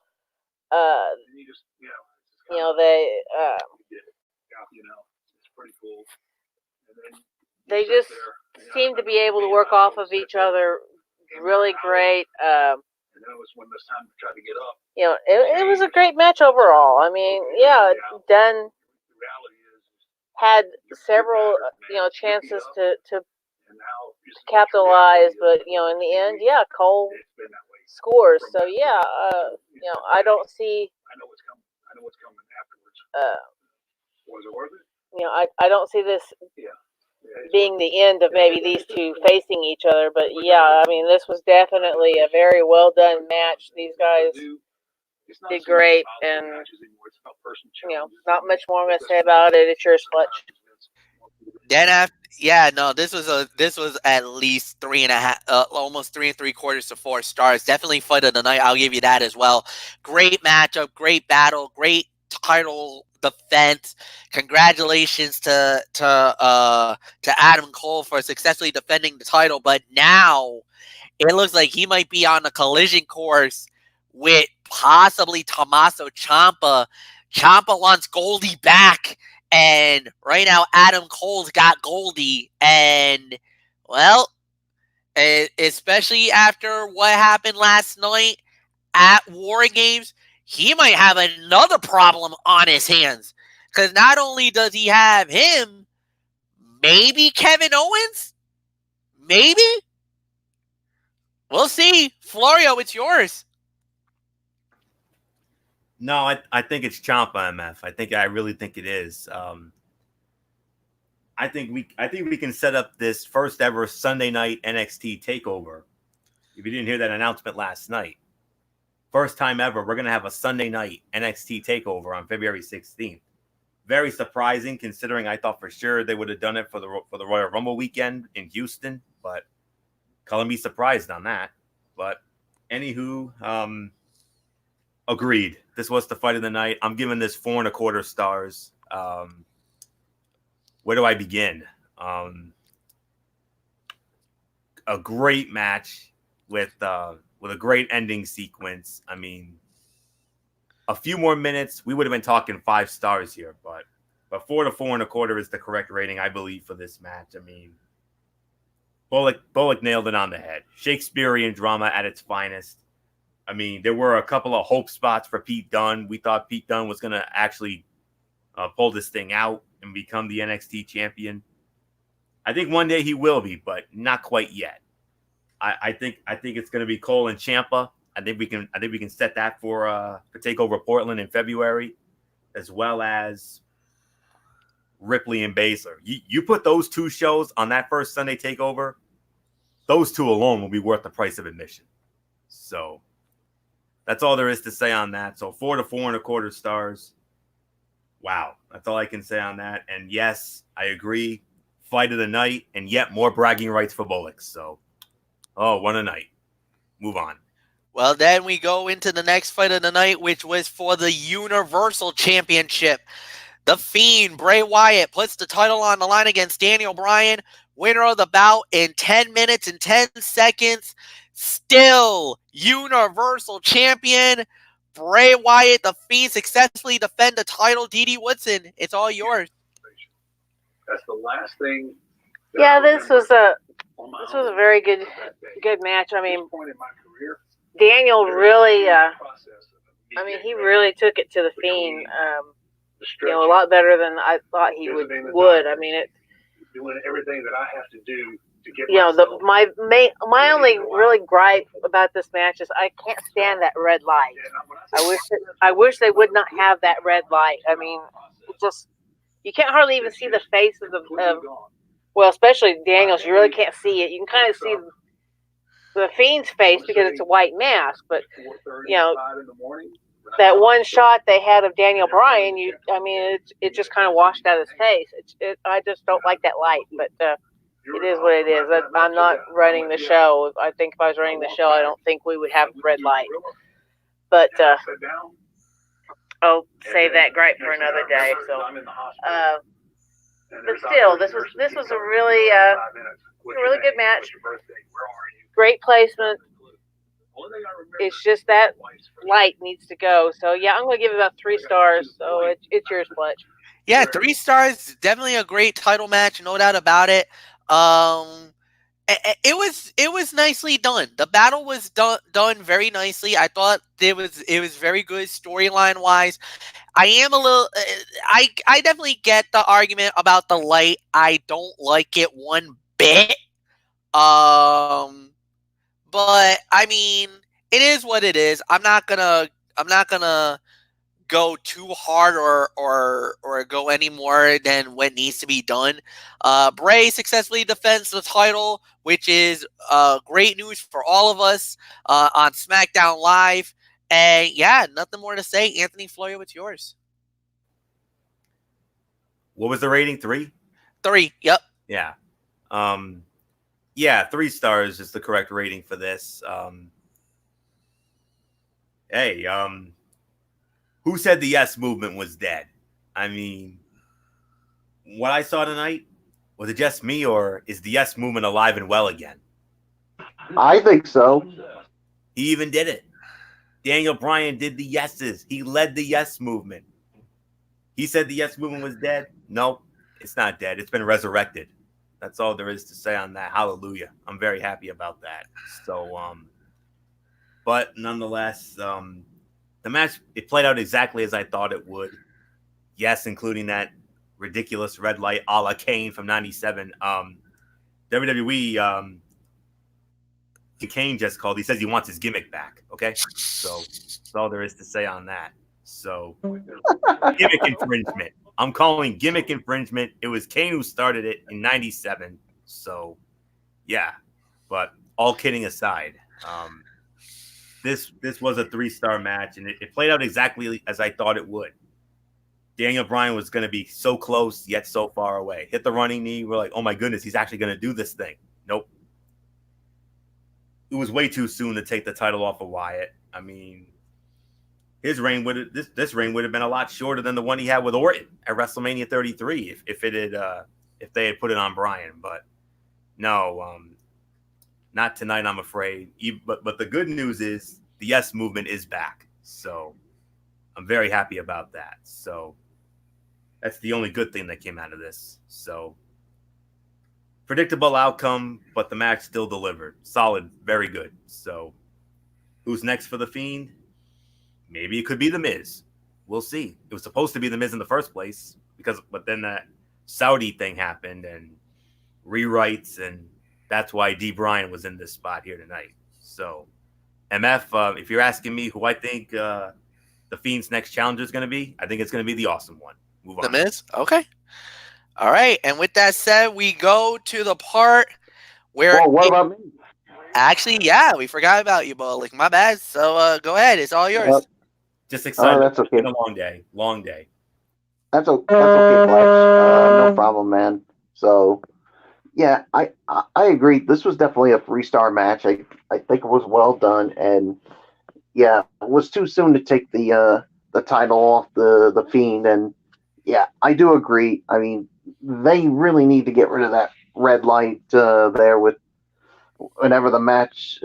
They just seem to be able to work off of each other really great. It was a great match overall. I mean, yeah, Dunn had several chances to capitalize, but in the end, yeah, Cole scores. So yeah, I don't see. I don't see this being the end of maybe these two facing each other, but yeah, I mean, this was definitely a very well done match. These guys did great, and not much more I'm going to say about it. It's yours, Fletch. Then after, this was at least 3.5, almost 3 3/4 to 4 stars. Definitely fight of the night. I'll give you that as well. Great matchup, great battle, great title defense. Congratulations to Adam Cole for successfully defending the title. But now it looks like he might be on a collision course with possibly Tommaso Ciampa. Ciampa wants Goldie back. And right now, Adam Cole's got Goldie. And, well, especially after what happened last night at War Games, he might have another problem on his hands. Because not only does he have him, maybe Kevin Owens? Maybe? We'll see. Florio, it's yours. No, I think it's Ciampa, MF. I really think it is. I think we can set up this first ever Sunday night NXT takeover. If you didn't hear that announcement last night, first time ever, we're gonna have a Sunday night NXT takeover on February 16th. Very surprising, considering I thought for sure they would have done it for the Royal Rumble weekend in Houston, but calling me surprised on that. But anywho, agreed. This was the fight of the night. I'm giving this 4.25 stars. Where do I begin? A great match with a great ending sequence. I mean, a few more minutes, we would have been talking 5 stars here, but 4 to 4.25 is the correct rating, I believe, for this match. I mean, Bullock nailed it on the head. Shakespearean drama at its finest. I mean, there were a couple of hope spots for Pete Dunne. We thought Pete Dunne was going to actually pull this thing out and become the NXT champion. I think one day he will be, but not quite yet. I think it's going to be Cole and Ciampa. I think we can set that for Takeover Portland in February, as well as Ripley and Baszler. You put those 2 shows on that first Sunday Takeover, those 2 alone will be worth the price of admission. So that's all there is to say on that. So 4 to 4.25 stars. Wow. That's all I can say on that. And yes, I agree. Fight of the night, and yet more bragging rights for Bullock. So, what a night. Move on. Well, then we go into the next fight of the night, which was for the Universal Championship. The Fiend, Bray Wyatt, puts the title on the line against Daniel Bryan. Winner of the bout in 10 minutes and 10 seconds. Still Universal Champion. Bray Wyatt, the Fiend, successfully defend the title. Dee Woodson, it's all yours. That's the last thing. Yeah, this was a very good match. I mean, Daniel really, he really took it to the Fiend. a lot better than I thought he would. I mean, doing everything that I have to do to get my only really gripe about this match is I can't stand that red light. I wish they would not have that red light. I mean, it just you can't hardly even see the face of well, especially Daniels. You really can't see it. You can kind of see the Fiend's face because it's a white mask, but that one shot they had of Daniel Bryan, it just kind of washed out his face. I just don't like that light, but it is what it is. I'm not running the show. I think if I was running the show, I don't think we would have red light. But I'll save that gripe for another day. So, but still, this was a really good match. Great placement. It's just that light needs to go. So yeah, I'm going to give it about 3 stars. So it's yours, Fletch. Yeah, 3 stars. Definitely a great title match, no doubt about it. It was nicely done. The battle was done very nicely. I thought it was very good storyline wise. I am a little. I definitely get the argument about the light. I don't like it one bit. But I mean, it is what it is. I'm not gonna go too hard or go any more than what needs to be done. Bray successfully defends the title, which is great news for all of us on SmackDown Live. And yeah, nothing more to say. Anthony Florio, it's yours. What was the rating? 3? 3. Yep. Yeah. Yeah, 3 stars is the correct rating for this. Who said the Yes Movement was dead? I mean, what I saw tonight, was it just me, or is the Yes Movement alive and well again? I think so. He even did it. Daniel Bryan did the yeses. He led the Yes Movement. He said the Yes Movement was dead. No, it's not dead. It's been resurrected. That's all there is to say on that. Hallelujah. I'm very happy about that. So, but nonetheless, the match, it played out exactly as I thought it would. Yes, including that ridiculous red light a la Kane from 97. WWE, Kane just called. He says he wants his gimmick back. Okay? So that's all there is to say on that. So, gimmick infringement. I'm calling gimmick infringement. It was Kane who started it in 97. So, yeah. But all kidding aside, this was a 3-star match, and it played out exactly as I thought it would. Daniel Bryan was going to be so close, yet so far away. Hit the running knee. We're like, oh my goodness, he's actually going to do this thing. Nope. It was way too soon to take the title off of Wyatt. I mean, his reign this reign would have been a lot shorter than the one he had with Orton at WrestleMania 33 if they had put it on Bryan. But no, not tonight, I'm afraid. But the good news is the Yes Movement is back. So I'm very happy about that. So that's the only good thing that came out of this. So predictable outcome, but the match still delivered. Solid, very good. So who's next for The Fiend? Maybe it could be The Miz. We'll see. It was supposed to be The Miz in the first place, but then that Saudi thing happened and rewrites, and that's why D. Bryan was in this spot here tonight. So, MF, if you're asking me who I think The Fiend's next challenger is going to be, I think it's going to be the Awesome One. Move on. The Miz? Okay. All right. And with that said, we go to the part where... Well, what about me? Actually, yeah, we forgot about you, Bullock. My bad. So go ahead. It's all yours. Just excited. That's okay. It's been a long day. Long day. That's okay, Flex. No problem, man. So, yeah, I agree. This was definitely a 3-star match. I think it was well done, and yeah, it was too soon to take the title off the Fiend, and yeah, I do agree. I mean, they really need to get rid of that red light there with whenever a match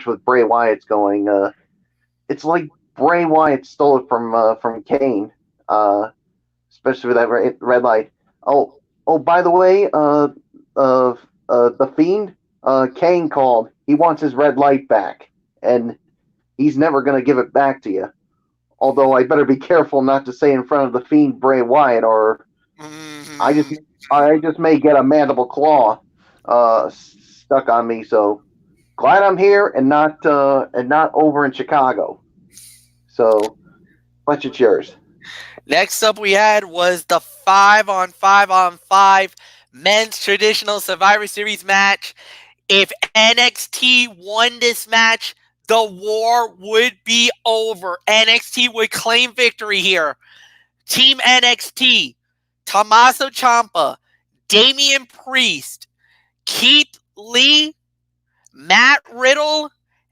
with Bray Wyatt's going. It's like Bray Wyatt stole it from Kane, especially with that red light. Oh, by the way, the Fiend, Kane called. He wants his red light back, and he's never going to give it back to you. Although I better be careful not to say in front of the Fiend Bray Wyatt, or I just may get a mandible claw stuck on me. So glad I'm here and not over in Chicago. So, bunch of cheers. Next up we had was the 5-on-5-on-5 men's traditional Survivor Series match. If NXT won this match, the war would be over. NXT would claim victory here. Team NXT, Tommaso Ciampa, Damian Priest, Keith Lee, Matt Riddle,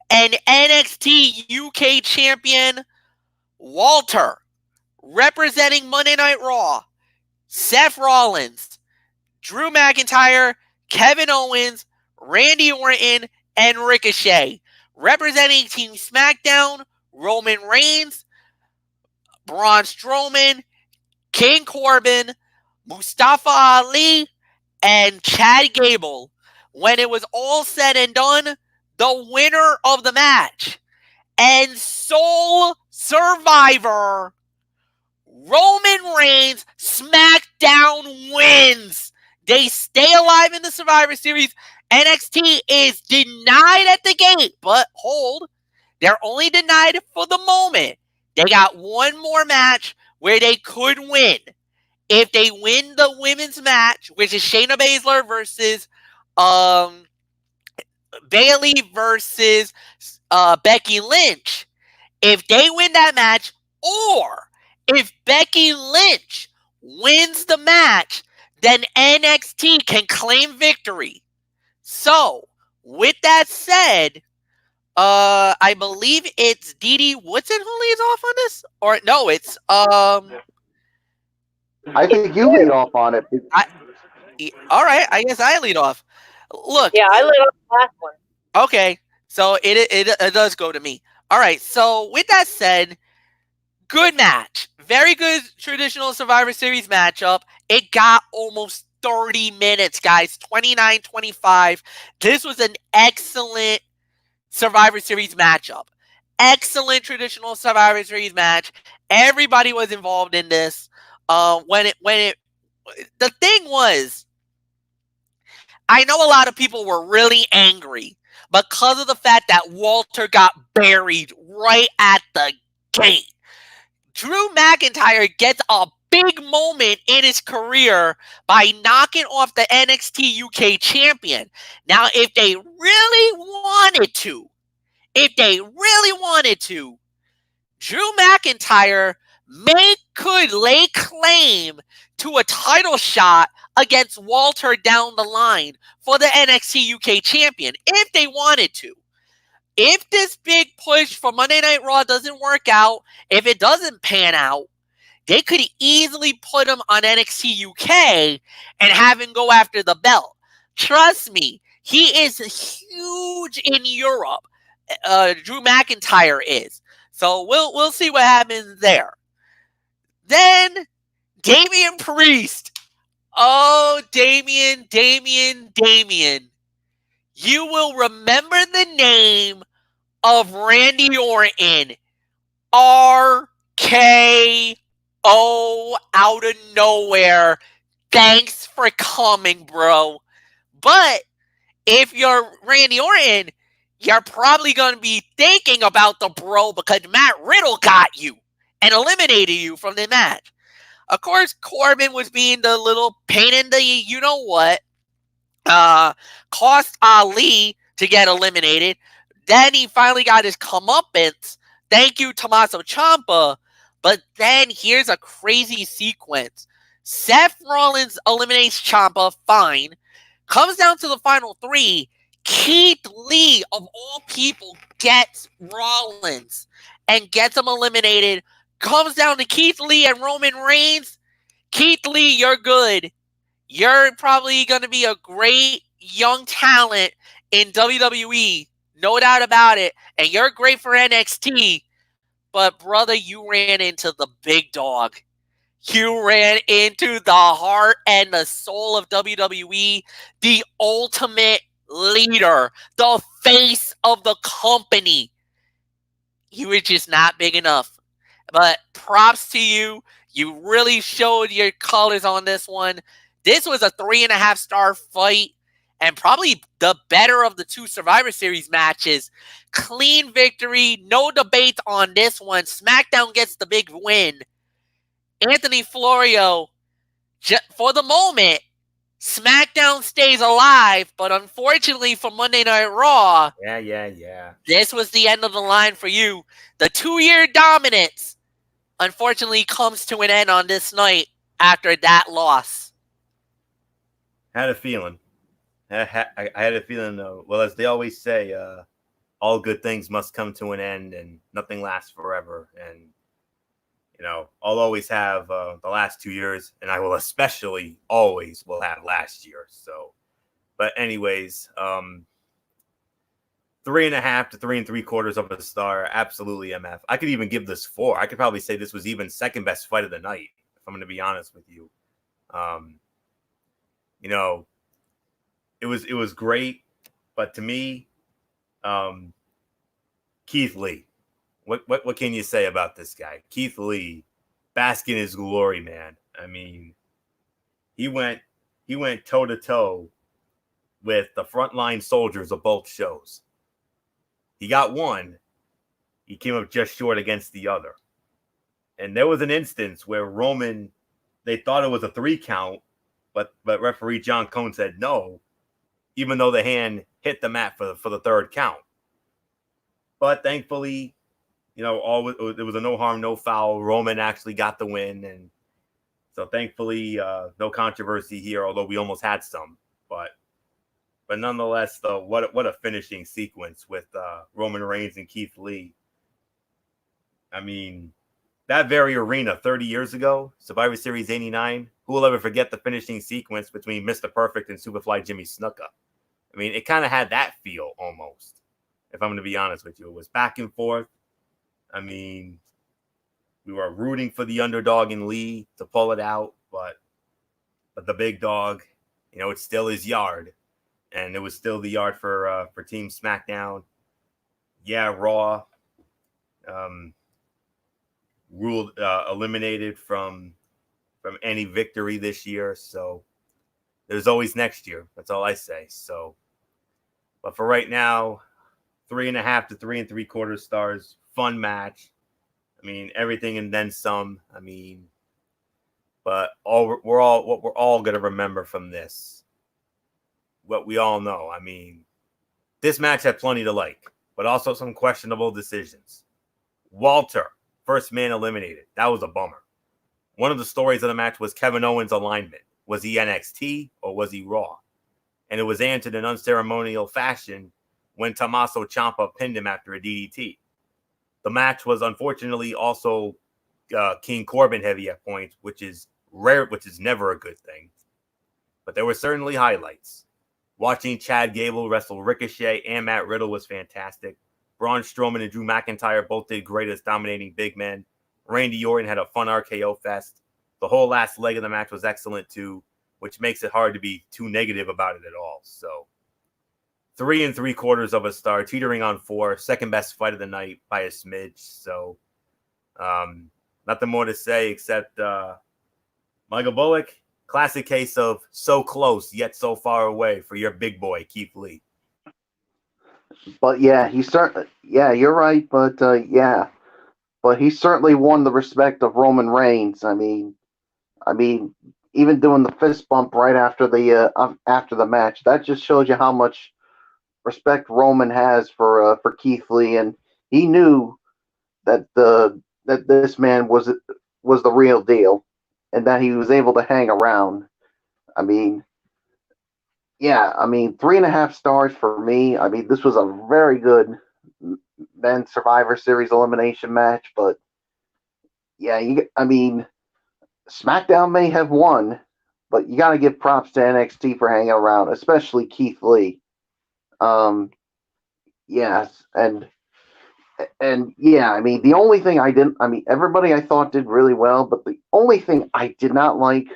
and NXT UK champion Walter. Representing Monday Night Raw, Seth Rollins, Drew McIntyre, Kevin Owens, Randy Orton, and Ricochet. Representing Team SmackDown, Roman Reigns, Braun Strowman, King Corbin, Mustafa Ali, and Chad Gable. When it was all said and done, the winner of the match and sole survivor, Roman Reigns, SmackDown wins. They stay alive in the Survivor Series. NXT is denied at the gate, but hold, they're only denied for the moment. They got one more match where they could win. If they win the women's match, which is Shayna Baszler versus Bayley versus Becky Lynch, if they win that match, or if Becky Lynch wins the match, then NXT can claim victory. So, with that said, I believe it's Dee Woodson who leads off on this? Or no, it's I think you lead off on it. all right, I guess I lead off. Look. Yeah, I lead off the last one. Okay, so it does go to me. All right, so with that said, good match. Very good traditional Survivor Series matchup. It got almost 30 minutes, guys. 29-25. This was an excellent Survivor Series matchup. Excellent traditional Survivor Series match. Everybody was involved in this. The thing was, I know a lot of people were really angry because of the fact that Walter got buried right at the gate. Drew McIntyre gets a big moment in his career by knocking off the NXT UK champion. Now, if they really wanted to, Drew McIntyre could lay claim to a title shot against Walter down the line for the NXT UK champion if they wanted to. If this big push for Monday Night Raw doesn't work out, if it doesn't pan out, they could easily put him on NXT UK and have him go after the belt. Trust me, he is huge in Europe. Drew McIntyre is. So we'll see what happens there. Then Damian Priest. Oh, Damian. You will remember the name of Randy Orton. RKO out of nowhere. Thanks for coming, bro. But if you're Randy Orton, you're probably going to be thinking about the bro because Matt Riddle got you and eliminated you from the match. Of course, Corbin was being the little pain in the you-know-what. Cost Ali to get eliminated. Then he finally got his comeuppance. Thank you, Tommaso Ciampa. But then here's a crazy sequence. Seth Rollins eliminates Ciampa, fine. Comes down to the final three. Keith Lee, of all people, gets Rollins and gets him eliminated. Comes down to Keith Lee and Roman Reigns. Keith Lee, you're good. You're probably going to be a great young talent in WWE. No doubt about it. And you're great for NXT. But, brother, you ran into the big dog. You ran into the heart and the soul of WWE. The ultimate leader. The face of the company. You were just not big enough. But props to you. You really showed your colors on this one. This was a 3.5-star fight and probably the better of the two Survivor Series matches. Clean victory. No debate on this one. SmackDown gets the big win. Anthony Florio, for the moment, SmackDown stays alive, but unfortunately for Monday Night Raw, Yeah. this was the end of the line for you. The 2-year dominance unfortunately comes to an end on this night after that loss. I had a feeling. I had a feeling, though. Well, as they always say, all good things must come to an end and nothing lasts forever. And, I'll always have the last 2 years, and I will especially always will have last year. So, but anyways, 3.5 to 3.75 of a star. Absolutely, MF. I could even give this 4. I could probably say this was even second best fight of the night, if I'm going to be honest with you. It was great, but to me, Keith Lee. What can you say about this guy? Keith Lee, bask in his glory, man. I mean, he went toe to toe with the frontline soldiers of both shows. He got one. He came up just short against the other. And there was an instance where Roman, they thought it was a 3 count, but referee John Cone said no, even though the hand hit the mat for the 3rd count. But thankfully, it was a no harm, no foul. Roman actually got the win. And so thankfully, no controversy here, although we almost had some. But nonetheless, though, what a finishing sequence with Roman Reigns and Keith Lee. I mean, that very arena 30 years ago, Survivor Series 89, who will ever forget the finishing sequence between Mr. Perfect and Superfly Jimmy Snuka? I mean, it kind of had that feel almost, if I'm going to be honest with you. It was back and forth. I mean, we were rooting for the underdog in Lee to pull it out, but the big dog, it's still his yard. And it was still the yard for Team SmackDown. Yeah, Raw ruled eliminated from any victory this year. So there's always next year. That's all I say. So, but for right now, 3.5 to 3.75 stars. Fun match. I mean, everything and then some. I mean, but what we're all gonna remember from this, what we all know. I mean, this match had plenty to like, but also some questionable decisions. Walter, first man eliminated. That was a bummer. One of the stories of the match was Kevin Owens' alignment. Was he NXT or was he Raw? And it was answered in unceremonial fashion when Tommaso Ciampa pinned him after a DDT. The match was unfortunately also King Corbin heavy at points, which is rare, which is never a good thing. But there were certainly highlights. Watching Chad Gable wrestle Ricochet and Matt Riddle was fantastic. Braun Strowman and Drew McIntyre both did great as dominating big men. Randy Orton had a fun RKO fest. The whole last leg of the match was excellent too, which makes it hard to be too negative about it at all. So 3.75 of a star, teetering on 4, second best fight of the night by a smidge. So nothing more to say except Michael Bullock, classic case of so close yet so far away for your big boy Keith Lee. But yeah, you're right. But he certainly won the respect of Roman Reigns. I mean, even doing the fist bump right after the match, that just shows you how much respect Roman has for Keith Lee, and he knew that this man was the real deal, and that he was able to hang around. I mean, yeah, 3.5 stars for me. I mean, this was a very good men's Survivor Series elimination match, but yeah, SmackDown may have won, but you got to give props to NXT for hanging around, especially Keith Lee. Yes, and yeah, the only thing everybody I thought did really well, but the only thing I did not like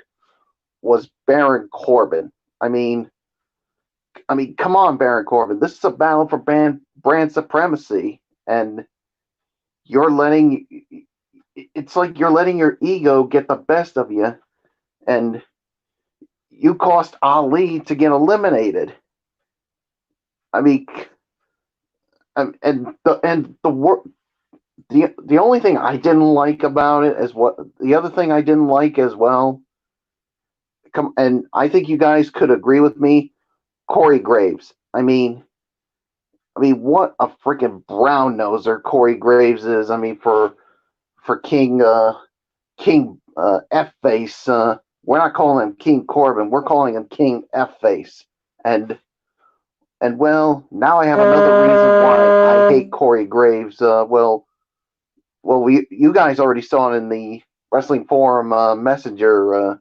was Baron Corbin. I mean, come on, Baron Corbin. This is a battle for brand supremacy, and you're letting it's like you're letting your ego get the best of you, and you cost Ali to get eliminated. I mean, the only thing I didn't like about it is what the other thing I didn't like as well. And I think you guys could agree with me. Corey Graves. What a freaking brown noser Corey Graves is. For King F Face. We're not calling him King Corbin. We're calling him King F Face. And well, now I have another reason why I hate Corey Graves. You guys already saw it in the Wrestling Forum Messenger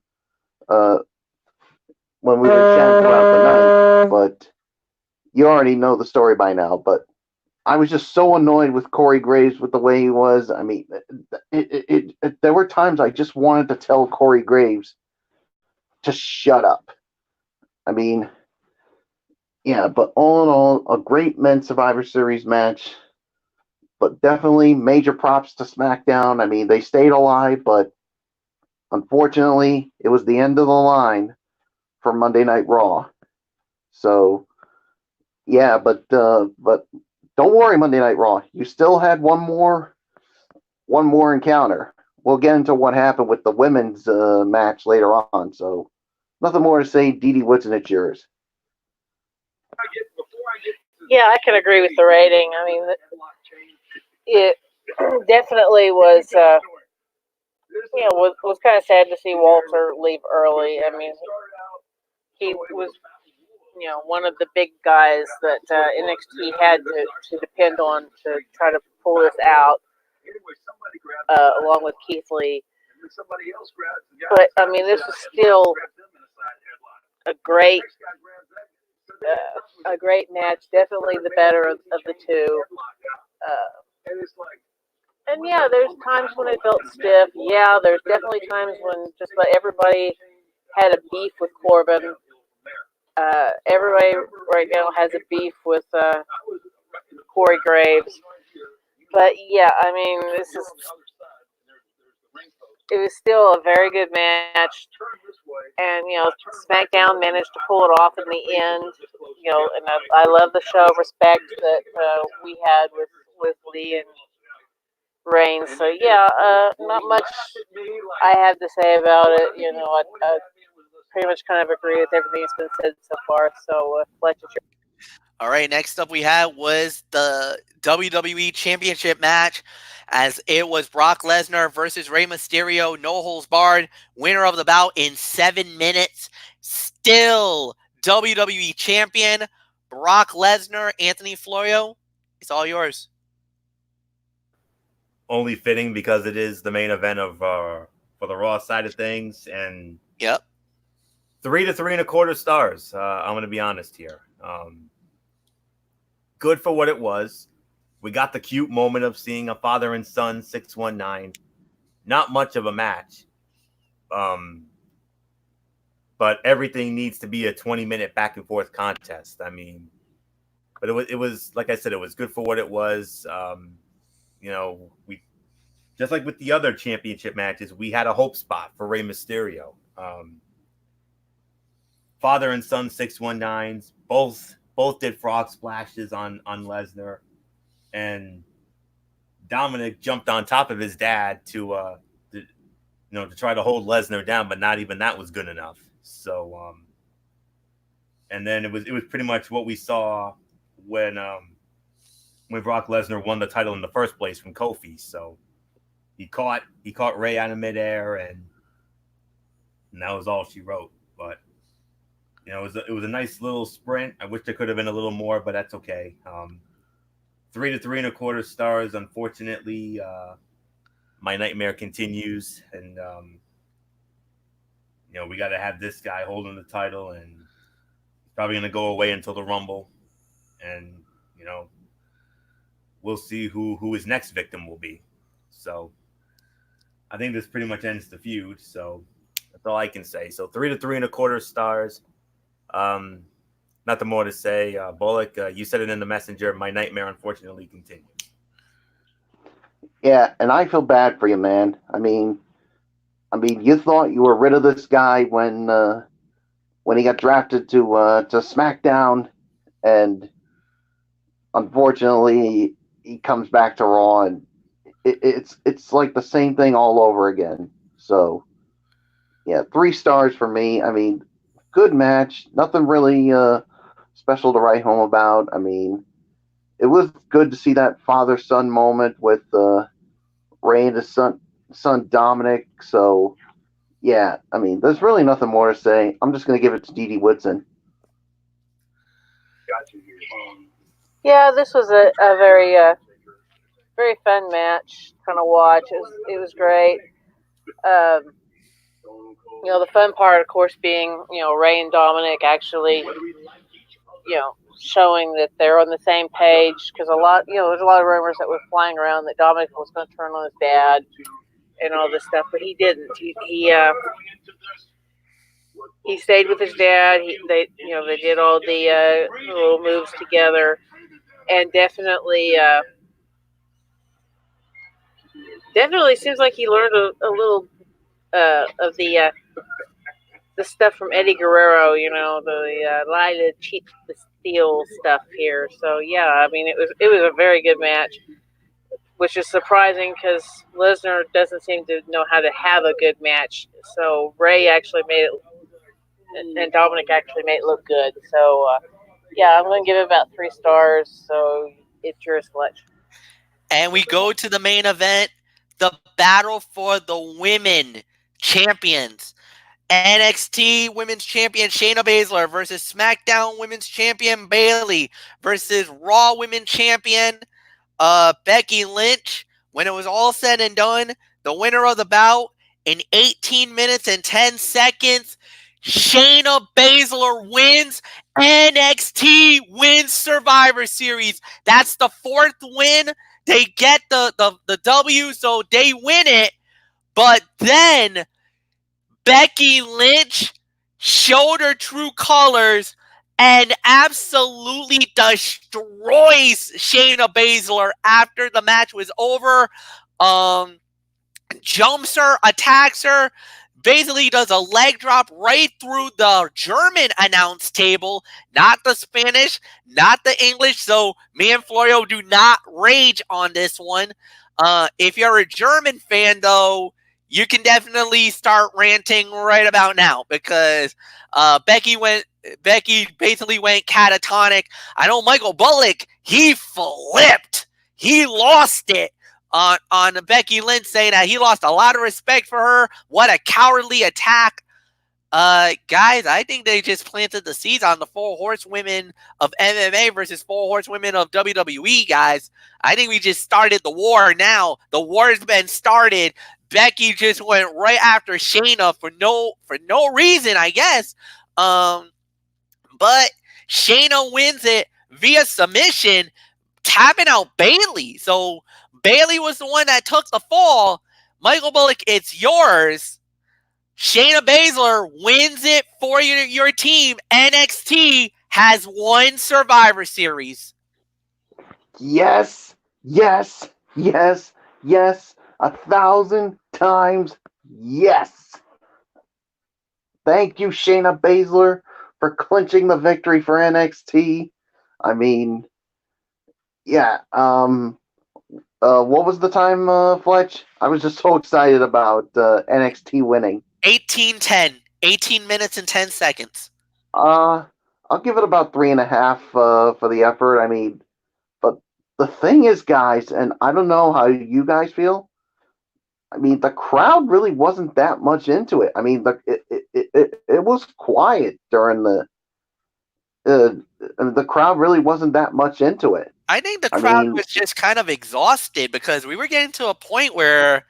when we were chatting throughout the night, but you already know the story by now. But I was just so annoyed with Corey Graves with the way he was. There were times I just wanted to tell Corey Graves to shut up. Yeah, but all in all, a great men's Survivor Series match. But definitely major props to SmackDown. They stayed alive, but unfortunately, it was the end of the line for Monday Night Raw. So, yeah, but don't worry, Monday Night Raw. You still had one more encounter. We'll get into what happened with the women's match later on. So, nothing more to say. Dee Woodson, it's yours. Yeah, I can agree with the rating. It definitely was. Was kind of sad to see Walter leave early. He was, one of the big guys that NXT had to depend on to try to pull this out, along with Keith Lee. But this was still a great match. Definitely the better of the two. And yeah, there's times when it felt stiff. Yeah, there's definitely times when just about everybody had a beef with Corbin. Everybody right now has a beef with Corey Graves. But yeah, it was still a very good match. And, SmackDown managed to pull it off in the end. And I love the show of respect that we had with Lee and Reigns. So yeah, not much I have to say about it. I pretty much kind of agree with everything that's been said so far. So Fletch, it's your. All right, next up we had was the WWE Championship match, as it was Brock Lesnar versus Rey Mysterio, no holds barred, winner of the bout in 7 minutes, still WWE Champion, Brock Lesnar. Anthony Florio, it's all yours. Only fitting because it is the main event of for the Raw side of things, and yep, 3 to 3.25 stars. I'm going to be honest here. Good for what it was. We got the cute moment of seeing a father and son 619. Not much of a match. But everything needs to be a 20-minute back and forth contest. But it was like I said, it was good for what it was. We just like with the other championship matches, we had a hope spot for Rey Mysterio. Father and son 619s, both did frog splashes on Lesnar, and Dominic jumped on top of his dad to try to hold Lesnar down, but not even that was good enough. So, and then it was pretty much what we saw when Brock Lesnar won the title in the first place from Kofi. So he caught Rey out of midair, and that was all she wrote. But it was a nice little sprint. I wish there could have been a little more, but that's okay. 3 to 3.25 stars. Unfortunately, my nightmare continues, and we got to have this guy holding the title, and he's probably going to go away until the Rumble, and we'll see who his next victim will be. So I think this pretty much ends the feud. So that's all I can say. So 3 to 3.25 stars. Nothing more to say. Bullock, you said it in the messenger. My nightmare, unfortunately, continues. Yeah, and I feel bad for you, man. I mean, you thought you were rid of this guy when he got drafted to SmackDown, and unfortunately, he comes back to Raw, and it's like the same thing all over again. So, yeah, 3 stars for me. I mean, good match. Nothing really special to write home about. I mean, it was good to see that father-son moment with Ray and his son Dominic. So, yeah, I mean, there's really nothing more to say. I'm just going to give it to Dee Dee Woodson. Yeah, this was a very very fun match kind of watch. It was great. The fun part, of course, being Ray and Dominic actually showing that they're on the same page, because there's a lot of rumors that were flying around that Dominic was going to turn on his dad and all this stuff, but he didn't. He stayed with his dad. They did all the little moves together, and definitely seems like he learned a little of the stuff from Eddie Guerrero. The lie to cheat the steal stuff here. So yeah, I mean it was a very good match, which is surprising because Lesnar doesn't seem to know how to have a good match. So Ray actually made it, and Dominic actually made it look good. So yeah, I'm going to give it about 3 stars. So it's your selection. And we go to the main event, the battle for the women champions. NXT Women's Champion Shayna Baszler versus SmackDown Women's Champion Bayley versus Raw Women's Champion Becky Lynch. When it was all said and done, the winner of the bout in 18 minutes and 10 seconds, Shayna Baszler wins. NXT wins Survivor Series. That's the 4th win. They get the W, so they win it. But then Becky Lynch showed her true colors and absolutely destroys Shayna Baszler after the match was over. Jumps her, attacks her, basically does a leg drop right through the German announce table, not the Spanish, not the English. So me and Florio do not rage on this one. If you're a German fan, though, you can definitely start ranting right about now, because Becky basically went catatonic. I know Michael Bullock, he flipped. He lost it on Becky Lynch, saying that he lost a lot of respect for her. What a cowardly attack. Guys, I think they just planted the seeds on the 4 horsewomen of MMA versus 4 horsewomen of WWE, guys. I think we just started the war now. The war's been started. Becky just went right after Shayna for no reason, I guess. But Shayna wins it via submission, tapping out Bayley. So Bayley was the one that took the fall. Michael Bullock, it's yours. Shayna Baszler wins it for your team. NXT has won Survivor Series. Yes, yes, yes, yes. 1,000 times yes. Thank you, Shayna Baszler, for clinching the victory for NXT. I mean, yeah. What was the time, Fletch? I was just so excited about NXT winning. 18:10. 18 minutes and 10 seconds. I'll give it about 3.5 for the effort. I mean, but the thing is, guys, and I don't know how you guys feel. I mean, the crowd really wasn't that much into it. I mean, it was quiet during the crowd really wasn't that much into it. I think the crowd was just kind of exhausted, because we were getting to a point where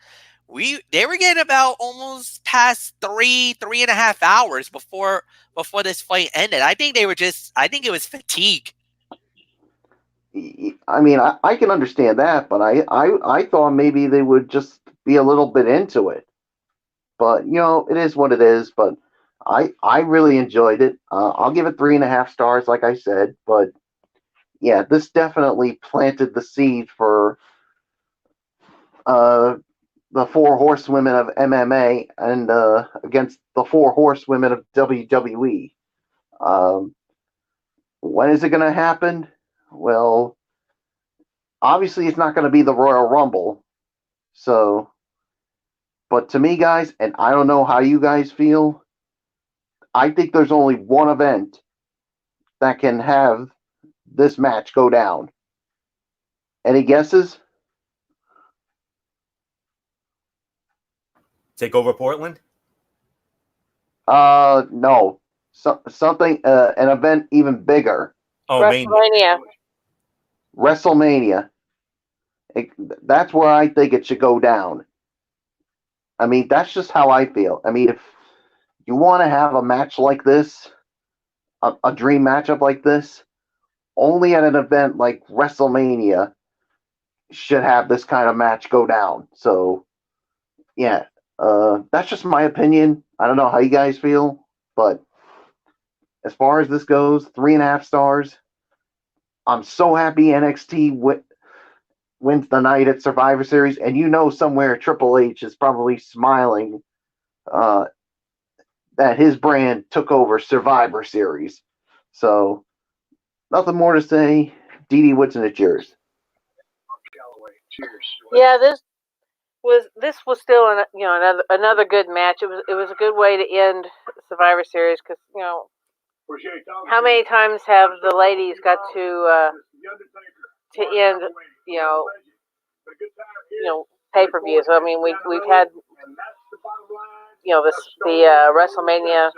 they were getting about almost past 3.5 hours before this fight ended. I think it was fatigue. I mean, I can understand that, but I thought maybe they would just be a little bit into it. But it is what it is. But I really enjoyed it. I'll give it 3.5 stars, like I said. But yeah, this definitely planted the seed for the four horsewomen of MMA and against the four horsewomen of WWE. When is it going to happen? Well, obviously it's not going to be the Royal Rumble. So, but to me, guys, and I don't know how you guys feel, I think there's only one event that can have this match go down. Any guesses? Take over Portland? No. Something, an event even bigger. Oh, Mania. WrestleMania. That's where I think it should go down. I mean, that's just how I feel. I mean, if you want to have a match like this, a dream matchup like this, only at an event like WrestleMania should have this kind of match go down. So, yeah, that's just my opinion. I don't know how you guys feel, but as far as this goes, 3.5 stars. I'm so happy NXT wins the night at Survivor Series, and you know somewhere Triple H is probably smiling that his brand took over Survivor Series. So, nothing more to say. Dee Woodson, it's yours. Yeah, this was still another good match. It was a good way to end Survivor Series because how many times have the ladies got to end pay-per-views? I mean, we've had the WrestleMania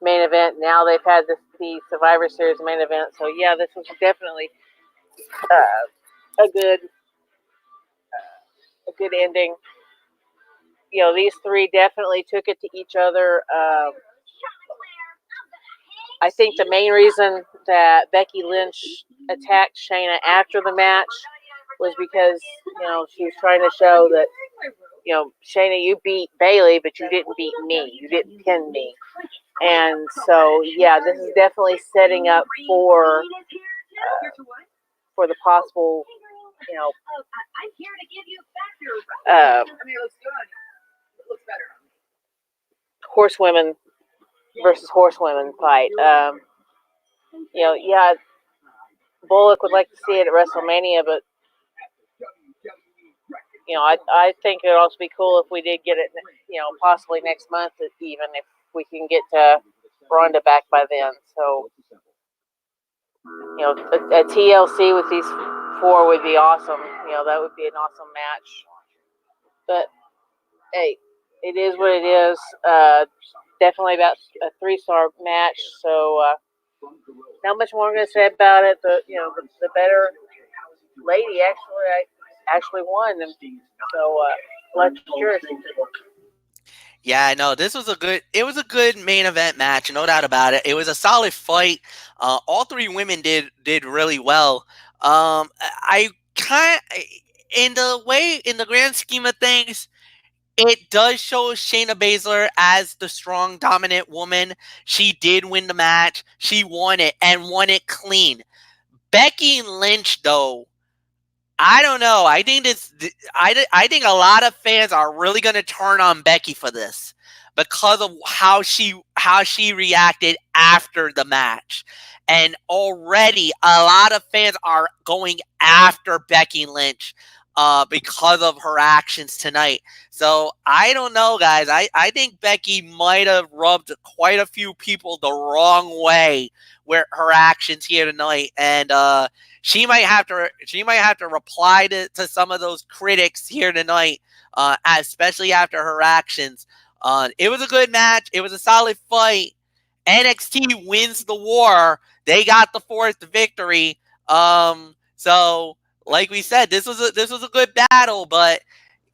main event. Now they've had the Survivor Series main event. So yeah, this was definitely a good ending. These three definitely took it to each other. I think the main reason that Becky Lynch attacked Shayna after the match was because she was trying to show that Shayna, you beat Bayley, but you didn't beat me. You didn't pin me. And so yeah, this is definitely setting up for the possible horsewomen versus horsewomen fight. Yeah, Bullock would like to see it at WrestleMania, but I think it would also be cool if we did get it, possibly next month, even if we can get Ronda back by then. So, a TLC with these four would be awesome. That would be an awesome match. But hey, it is what it is. Definitely about a 3-star match. So, not much more I'm going to say about it. The better lady actually won. And so, let's yours. Yeah, no, it was a good main event match, no doubt about it. It was a solid fight. All three women did really well. I in the grand scheme of things, it does show Shayna Baszler as the strong, dominant woman. She did win the match. She won it and won it clean. Becky Lynch, though, I don't know. I think I think a lot of fans are really going to turn on Becky for this because of how she reacted after the match. And already a lot of fans are going after Becky Lynch because of her actions tonight. So I don't know, guys. I think Becky might have rubbed quite a few people the wrong way with her actions here tonight. And she might have to reply to some of those critics here tonight, especially after her actions. It was a good match. It was a solid fight. NXT wins the war. They got the 4th victory. So like we said, this was a good battle, but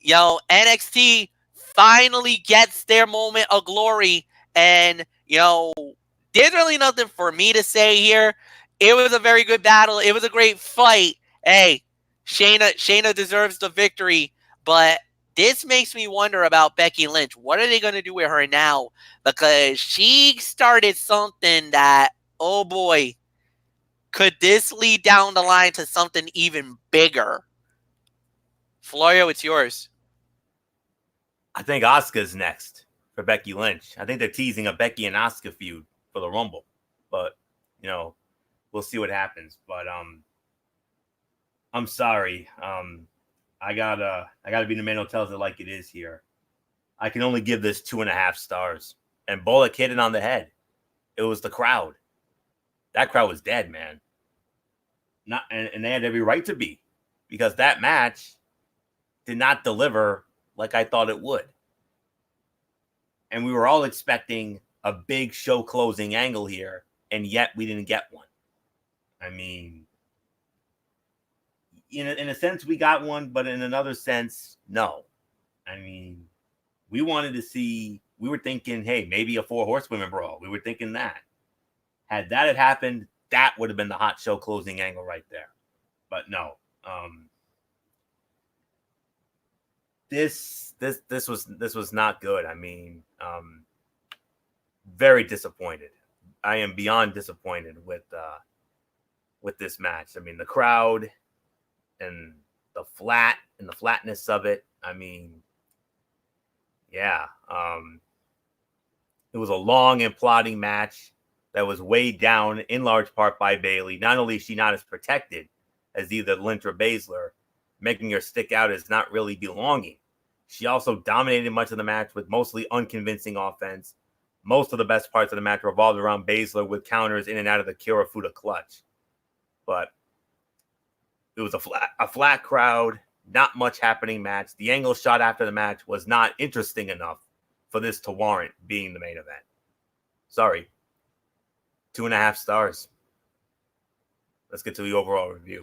NXT finally gets their moment of glory, and there's really nothing for me to say here. It was a very good battle. It was a great fight. Hey, Shayna deserves the victory, but this makes me wonder about Becky Lynch. What are they going to do with her now? Because she started something that, oh boy, could this lead down the line to something even bigger Florio, it's yours. I think Asuka's next for Becky Lynch. I think they're teasing a Becky and Asuka feud for the Rumble, but we'll see what happens. But I'm sorry. I gotta be the man who tells it like it is here. I can only give this 2.5 stars. And Bullock hit it on the head. It was the crowd. That crowd was dead, man. And they had every right to be, because that match did not deliver like I thought it would. And we were all expecting a big show closing angle here, and yet we didn't get one. I mean, in a sense, we got one, but in another sense, no. I mean, we wanted to see, we were thinking, hey, maybe a 4 horsewomen brawl. We were thinking that. Had that happened, that would have been the hot show closing angle right there. But no. This was not good. I mean, very disappointed. I am beyond disappointed with this match. I mean, the crowd and the flatness of it. I mean, yeah. It was a long and plodding match that was weighed down in large part by Bayley. Not only is she not as protected as either Lynch or Baszler, making her stick out as not really belonging. She also dominated much of the match with mostly unconvincing offense. Most of the best parts of the match revolved around Baszler with counters in and out of the Kirifuda clutch. But it was a flat crowd, not much happening match. The angle shot after the match was not interesting enough for this to warrant being the main event. Sorry. 2.5 stars. Let's get to the overall review.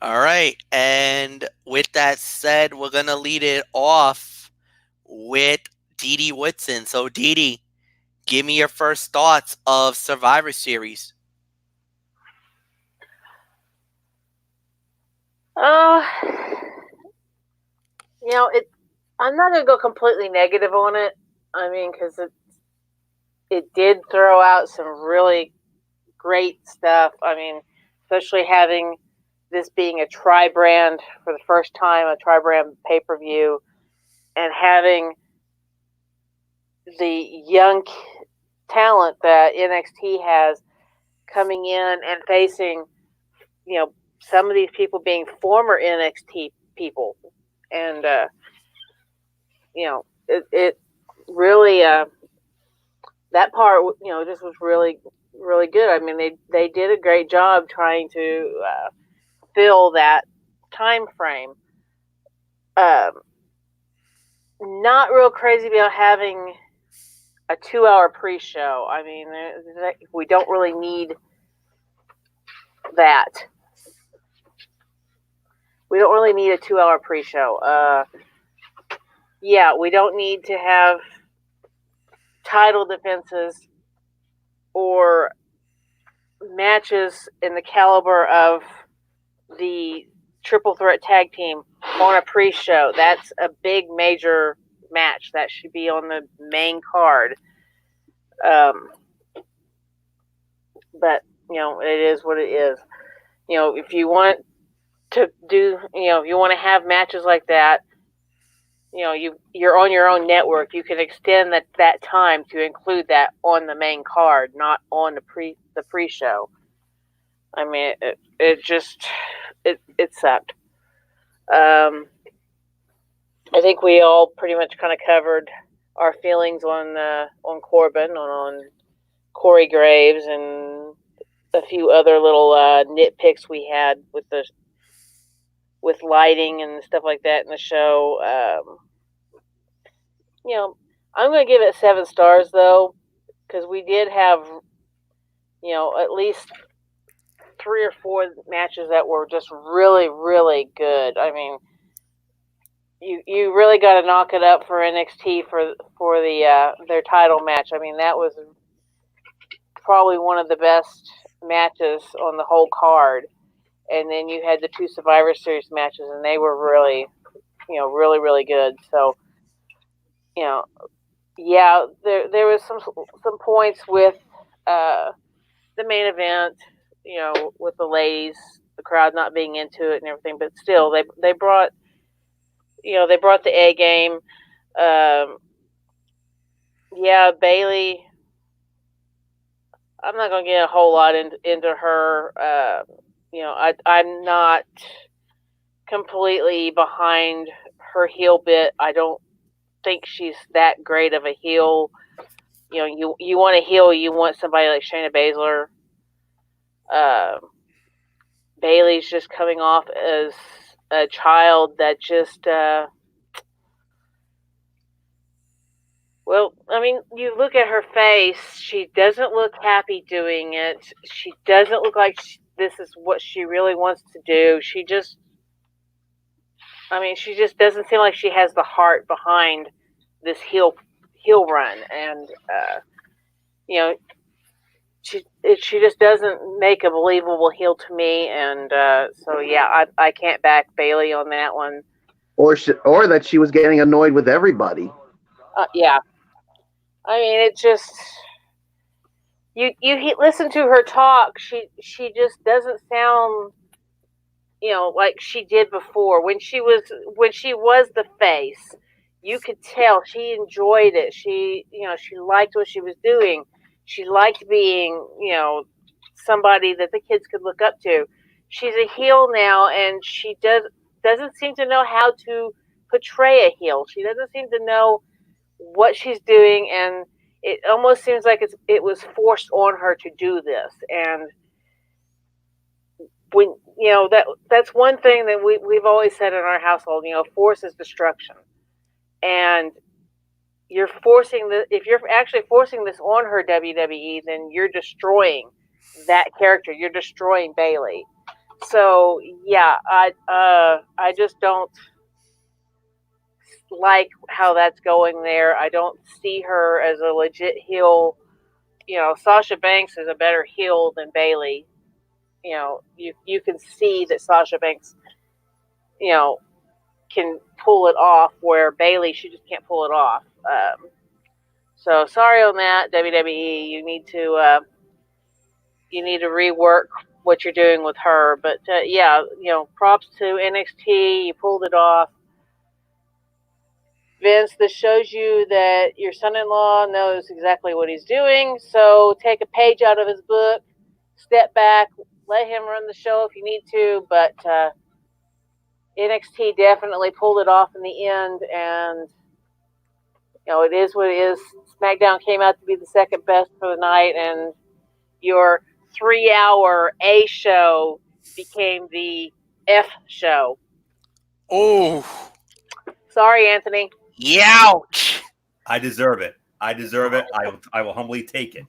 All right. And with that said, we're going to lead it off with Dee Dee Woodson. So, Dee Dee, give me your first thoughts of Survivor Series. I'm not going to go completely negative on it. I mean, because it did throw out some really great stuff. I mean, especially having this being a tri-brand for the first time, a tri-brand pay-per-view, and having the young talent that NXT has coming in and facing, some of these people being former NXT people. And, it really, that part, just was really, really good. I mean, they did a great job trying to fill that time frame. Not real crazy about having a 2-hour pre-show. I mean, we don't really need that. We don't really need a 2-hour pre-show. We don't need to have title defenses or matches in the caliber of the triple threat tag team on a pre-show. That's a big major match that should be on the main card. But it is what it is. If you want to do, if you want to have matches like that, you're on your own network. You can extend that time to include that on the main card, not on the pre-show. I mean, it sucked. I think we all pretty much kind of covered our feelings on Corbin, on Corey Graves, and a few other little nitpicks we had with lighting and stuff like that in the show. I'm going to give it 7 stars though, because we did have, at least 3 or 4 matches that were just really, really good. I mean, you really got to knock it up for NXT for the their title match. I mean, that was probably one of the best matches on the whole card. And then you had the 2 Survivor Series matches, and they were really, really, really good. So, there was some points with the main event, with the ladies, the crowd not being into it and everything. But still, they brought they brought the A game. Yeah, Bailey. I'm not going to get a whole lot into her. I'm not completely behind her heel bit. I don't think she's that great of a heel. You want a heel, you want somebody like Shayna Baszler. Bailey's just coming off as a child that just well, I mean, you look at her face, she doesn't look happy doing it. She doesn't look like this is what she really wants to do. She just doesn't seem like she has the heart behind this heel run, and she just doesn't make a believable heel to me, and so yeah, I can't back Bailey on that one. Or that she was getting annoyed with everybody. Yeah, I mean, it just you listen to her talk. She just doesn't sound like she did before when she was the face. You could tell she enjoyed it. She liked what she was doing. She liked being somebody that the kids could look up to. She's a heel now, and she doesn't seem to know how to portray a heel. She doesn't seem to know what she's doing, and it almost seems like it was forced on her to do this. And when that's one thing that we've always said in our household, force is destruction. And if you're actually forcing this on her, WWE, then you're destroying that character. You're destroying Bailey. So yeah, I just don't like how that's going there. I don't see her as a legit heel. Sasha Banks is a better heel than Bailey. You can see that Sasha Banks, can pull it off, where Bailey, she just can't pull it off. So sorry on that, WWE. You need to rework what you're doing with her. But yeah, props to NXT. You pulled it off. Vince, this shows you that your son-in-law knows exactly what he's doing. So take a page out of his book, step back, let him run the show if you need to. But NXT definitely pulled it off in the end, and it is what it is. SmackDown came out to be the second best for the night, and your 3-hour A show became the F show. Oh, sorry, Anthony. Youch. I deserve it. I will humbly take it.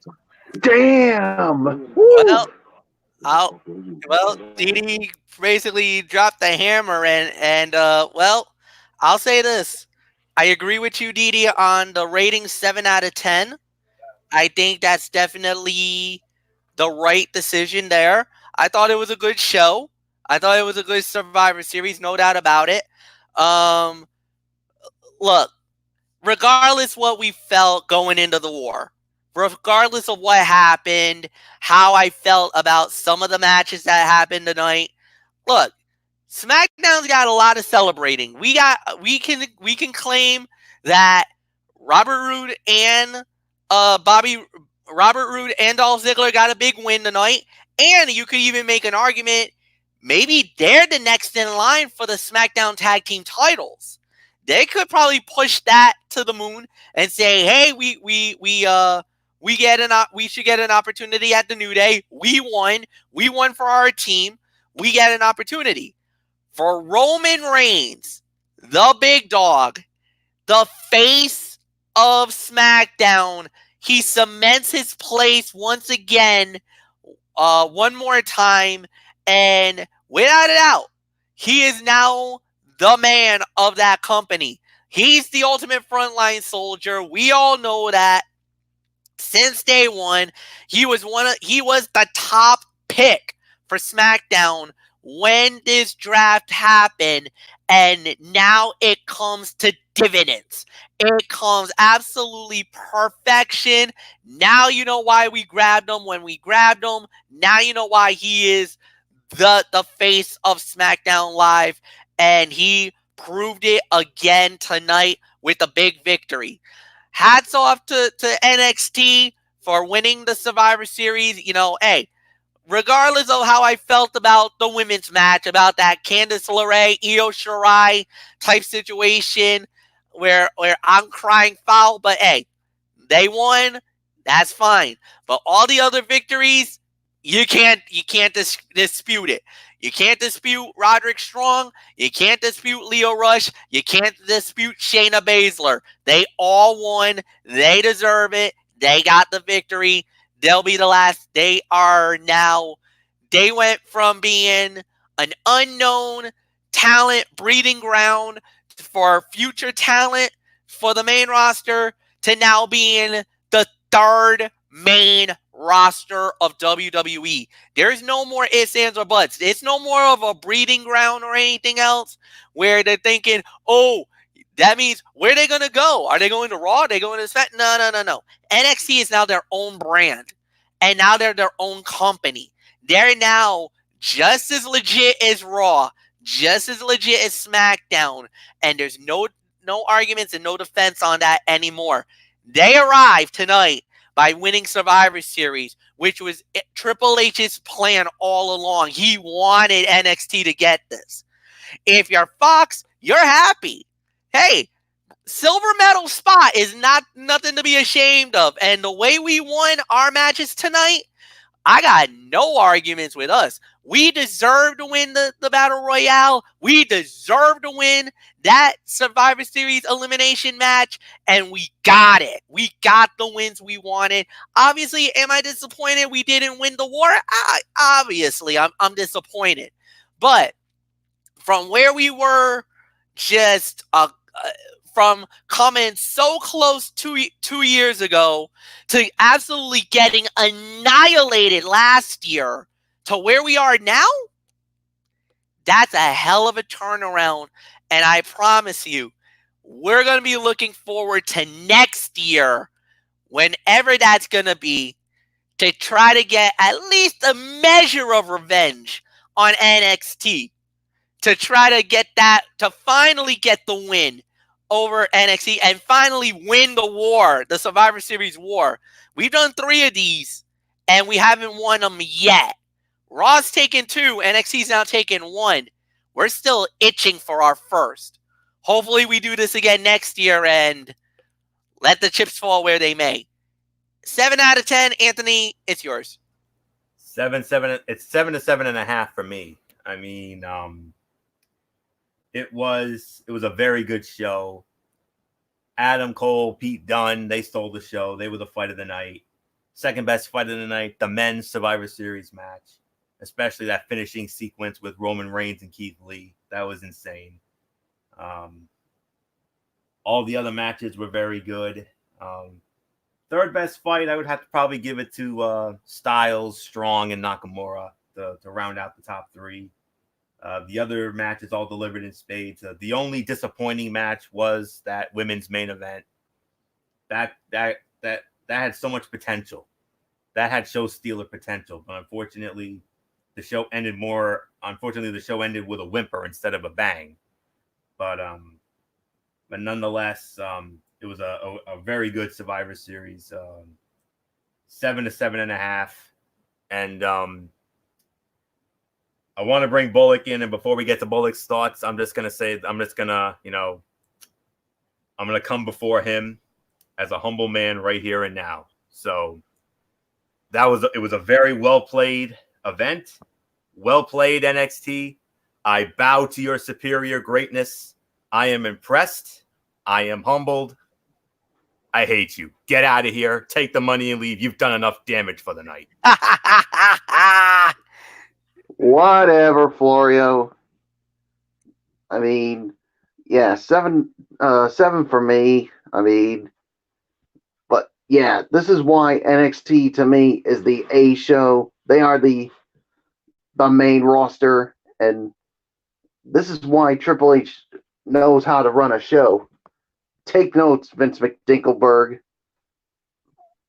Damn. Well, Didi basically dropped the hammer, and I'll say this. I agree with you, Didi, on the rating 7 out of 10. I think that's definitely the right decision there. I thought it was a good show. I thought it was a good Survivor Series, no doubt about it. Look, regardless what we felt going into the war, regardless of what happened, how I felt about some of the matches that happened tonight, look, SmackDown's got a lot of celebrating. We can claim that Robert Roode and Dolph Ziggler got a big win tonight, and you could even make an argument maybe they're the next in line for the SmackDown Tag Team titles. They could probably push that to the moon and say, "Hey, we should get an opportunity at the New Day. We won for our team. We get an opportunity." For Roman Reigns, the big dog, the face of SmackDown, he cements his place once again, one more time, and without a doubt, he is now the man of that company. He's the ultimate frontline soldier. We all know that. Since day one, he was the top pick for SmackDown when this draft happened, and now it comes to dividends. It comes absolutely perfection. Now you know why we grabbed him when we grabbed him. Now you know why he is the face of SmackDown Live, and he proved it again tonight with a big victory. Hats off to NXT for winning the Survivor Series. You know, hey, regardless of how I felt about the women's match, about that Candice LeRae, Io Shirai type situation where I'm crying foul, but hey, they won. That's fine. But all the other victories, you can't dispute it. You can't dispute Roderick Strong. You can't dispute Leo Rush. You can't dispute Shayna Baszler. They all won. They deserve it. They got the victory. They'll be the last. They went from being an unknown talent breeding ground for future talent for the main roster to now being the third main roster of WWE. There's no more ifs, ands, or buts. It's no more of a breeding ground or anything else where they're thinking, oh, that means where are they going to go? Are they going to Raw? Are they going to SmackDown? No. NXT is now their own brand. And now they're their own company. They're now just as legit as Raw, just as legit as SmackDown. And there's no arguments and no defense on that anymore. They arrived tonight by winning Survivor Series, which was Triple H's plan all along. He wanted NXT to get this. If you're Fox, you're happy. Hey, silver medal spot is nothing to be ashamed of. And the way we won our matches tonight, I got no arguments with us. We deserve to win the Battle Royale. We deserve to win that Survivor Series elimination match, and we got it. We got the wins we wanted. Obviously, am I disappointed we didn't win the war? Obviously, I'm disappointed. But from where we were just from coming so close 2 years ago to absolutely getting annihilated last year to where we are now, that's a hell of a turnaround. And I promise you, we're going to be looking forward to next year, whenever that's going to be, to try to get at least a measure of revenge on NXT. To try to get that, to finally get the win over NXT and finally win the war, the Survivor Series war. We've done 3 of these, and we haven't won them yet. Raw's taken 2, NXT's now taken 1. We're still itching for our first. Hopefully we do this again next year and let the chips fall where they may. 7 out of 10, Anthony, it's yours. 7. It's 7 to 7.5 for me. I mean, it was a very good show. Adam Cole, Pete Dunne, they stole the show. They were the fight of the night. Second best fight of the night, the men's Survivor Series match, especially that finishing sequence with Roman Reigns and Keith Lee. That was insane. All the other matches were very good. Third best fight, I would have to probably give it to Styles, Strong, and Nakamura to round out the top 3. The other matches all delivered in spades. The only disappointing match was that women's main event. That had so much potential. That had show stealer potential, but unfortunately, the show ended with a whimper instead of a bang. But nonetheless, it was a very good Survivor Series. 7 to 7.5, and I want to bring Bullock in, and before we get to Bullock's thoughts, I'm gonna come before him as a humble man right here and now. So it was a very well played event, well played NXT. I bow to your superior greatness. I am impressed. I am humbled. I hate you. Get out of here. Take the money and leave. You've done enough damage for the night. Whatever, Florio. I mean, yeah, 7 for me. I mean, but yeah, this is why NXT to me is the A show. They are the main roster, and this is why Triple H knows how to run a show. Take notes, Vince McDinkleberg.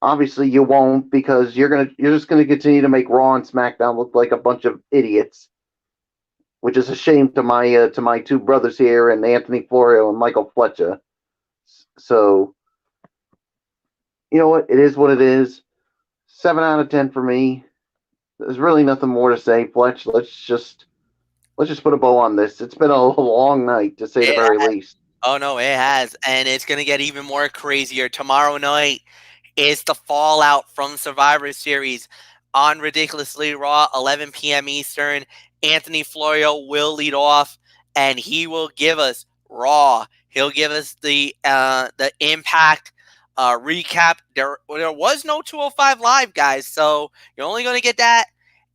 Obviously, you won't, because you're just gonna continue to make Raw and SmackDown look like a bunch of idiots. which is a shame to my two brothers here, and Anthony Florio and Michael Fletcher. So, you know what? It is what it is. 7 out of 10 for me. There's really nothing more to say, Fletch. Let's just put a bow on this. It's been a long night, to say the very least. Oh, no, it has. And it's going to get even more crazier. Tomorrow night is the fallout from Survivor Series on Ridiculously Raw, 11 p.m. Eastern. Anthony Florio will lead off, and he will give us Raw. He'll give us the Impact recap. There was no 205 Live, guys, so you're only going to get that.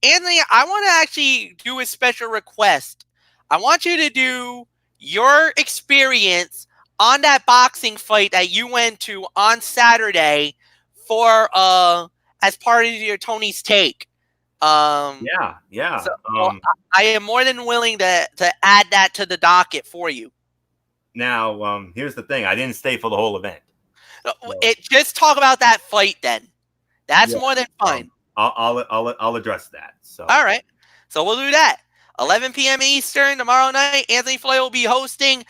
Anthony, I want to actually do a special request. I want you to do your experience on that boxing fight that you went to on Saturday for as part of your Tony's Take. Yeah. So, I am more than willing to add that to the docket for you. Now, here's the thing: I didn't stay for the whole event. Just talk about that fight then. That's more than fine. I'll address that. So all right, so we'll do that. 11 p.m. Eastern tomorrow night. Anthony Floyd will be hosting.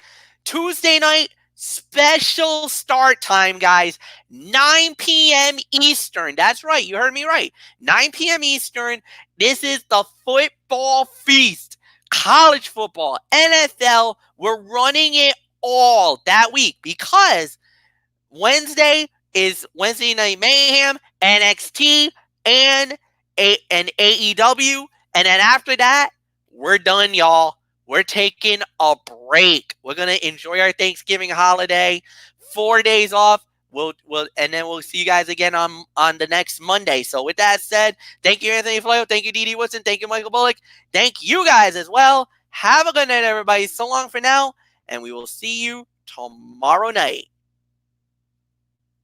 Tuesday night, special start time, guys. 9 p.m. Eastern. That's right. You heard me right. 9 p.m. Eastern. This is the football feast. College football, NFL. We're running it all that week because Wednesday is Wednesday Night Mayhem, NXT, and AEW. And then after that, we're done, y'all. We're taking a break. We're going to enjoy our Thanksgiving holiday. 4 days off. And then we'll see you guys again on the next Monday. So with that said, thank you, Anthony Floyo. Thank you, Dee Woodson. Thank you, Michael Bullock. Thank you guys as well. Have a good night, everybody. So long for now, and we will see you tomorrow night.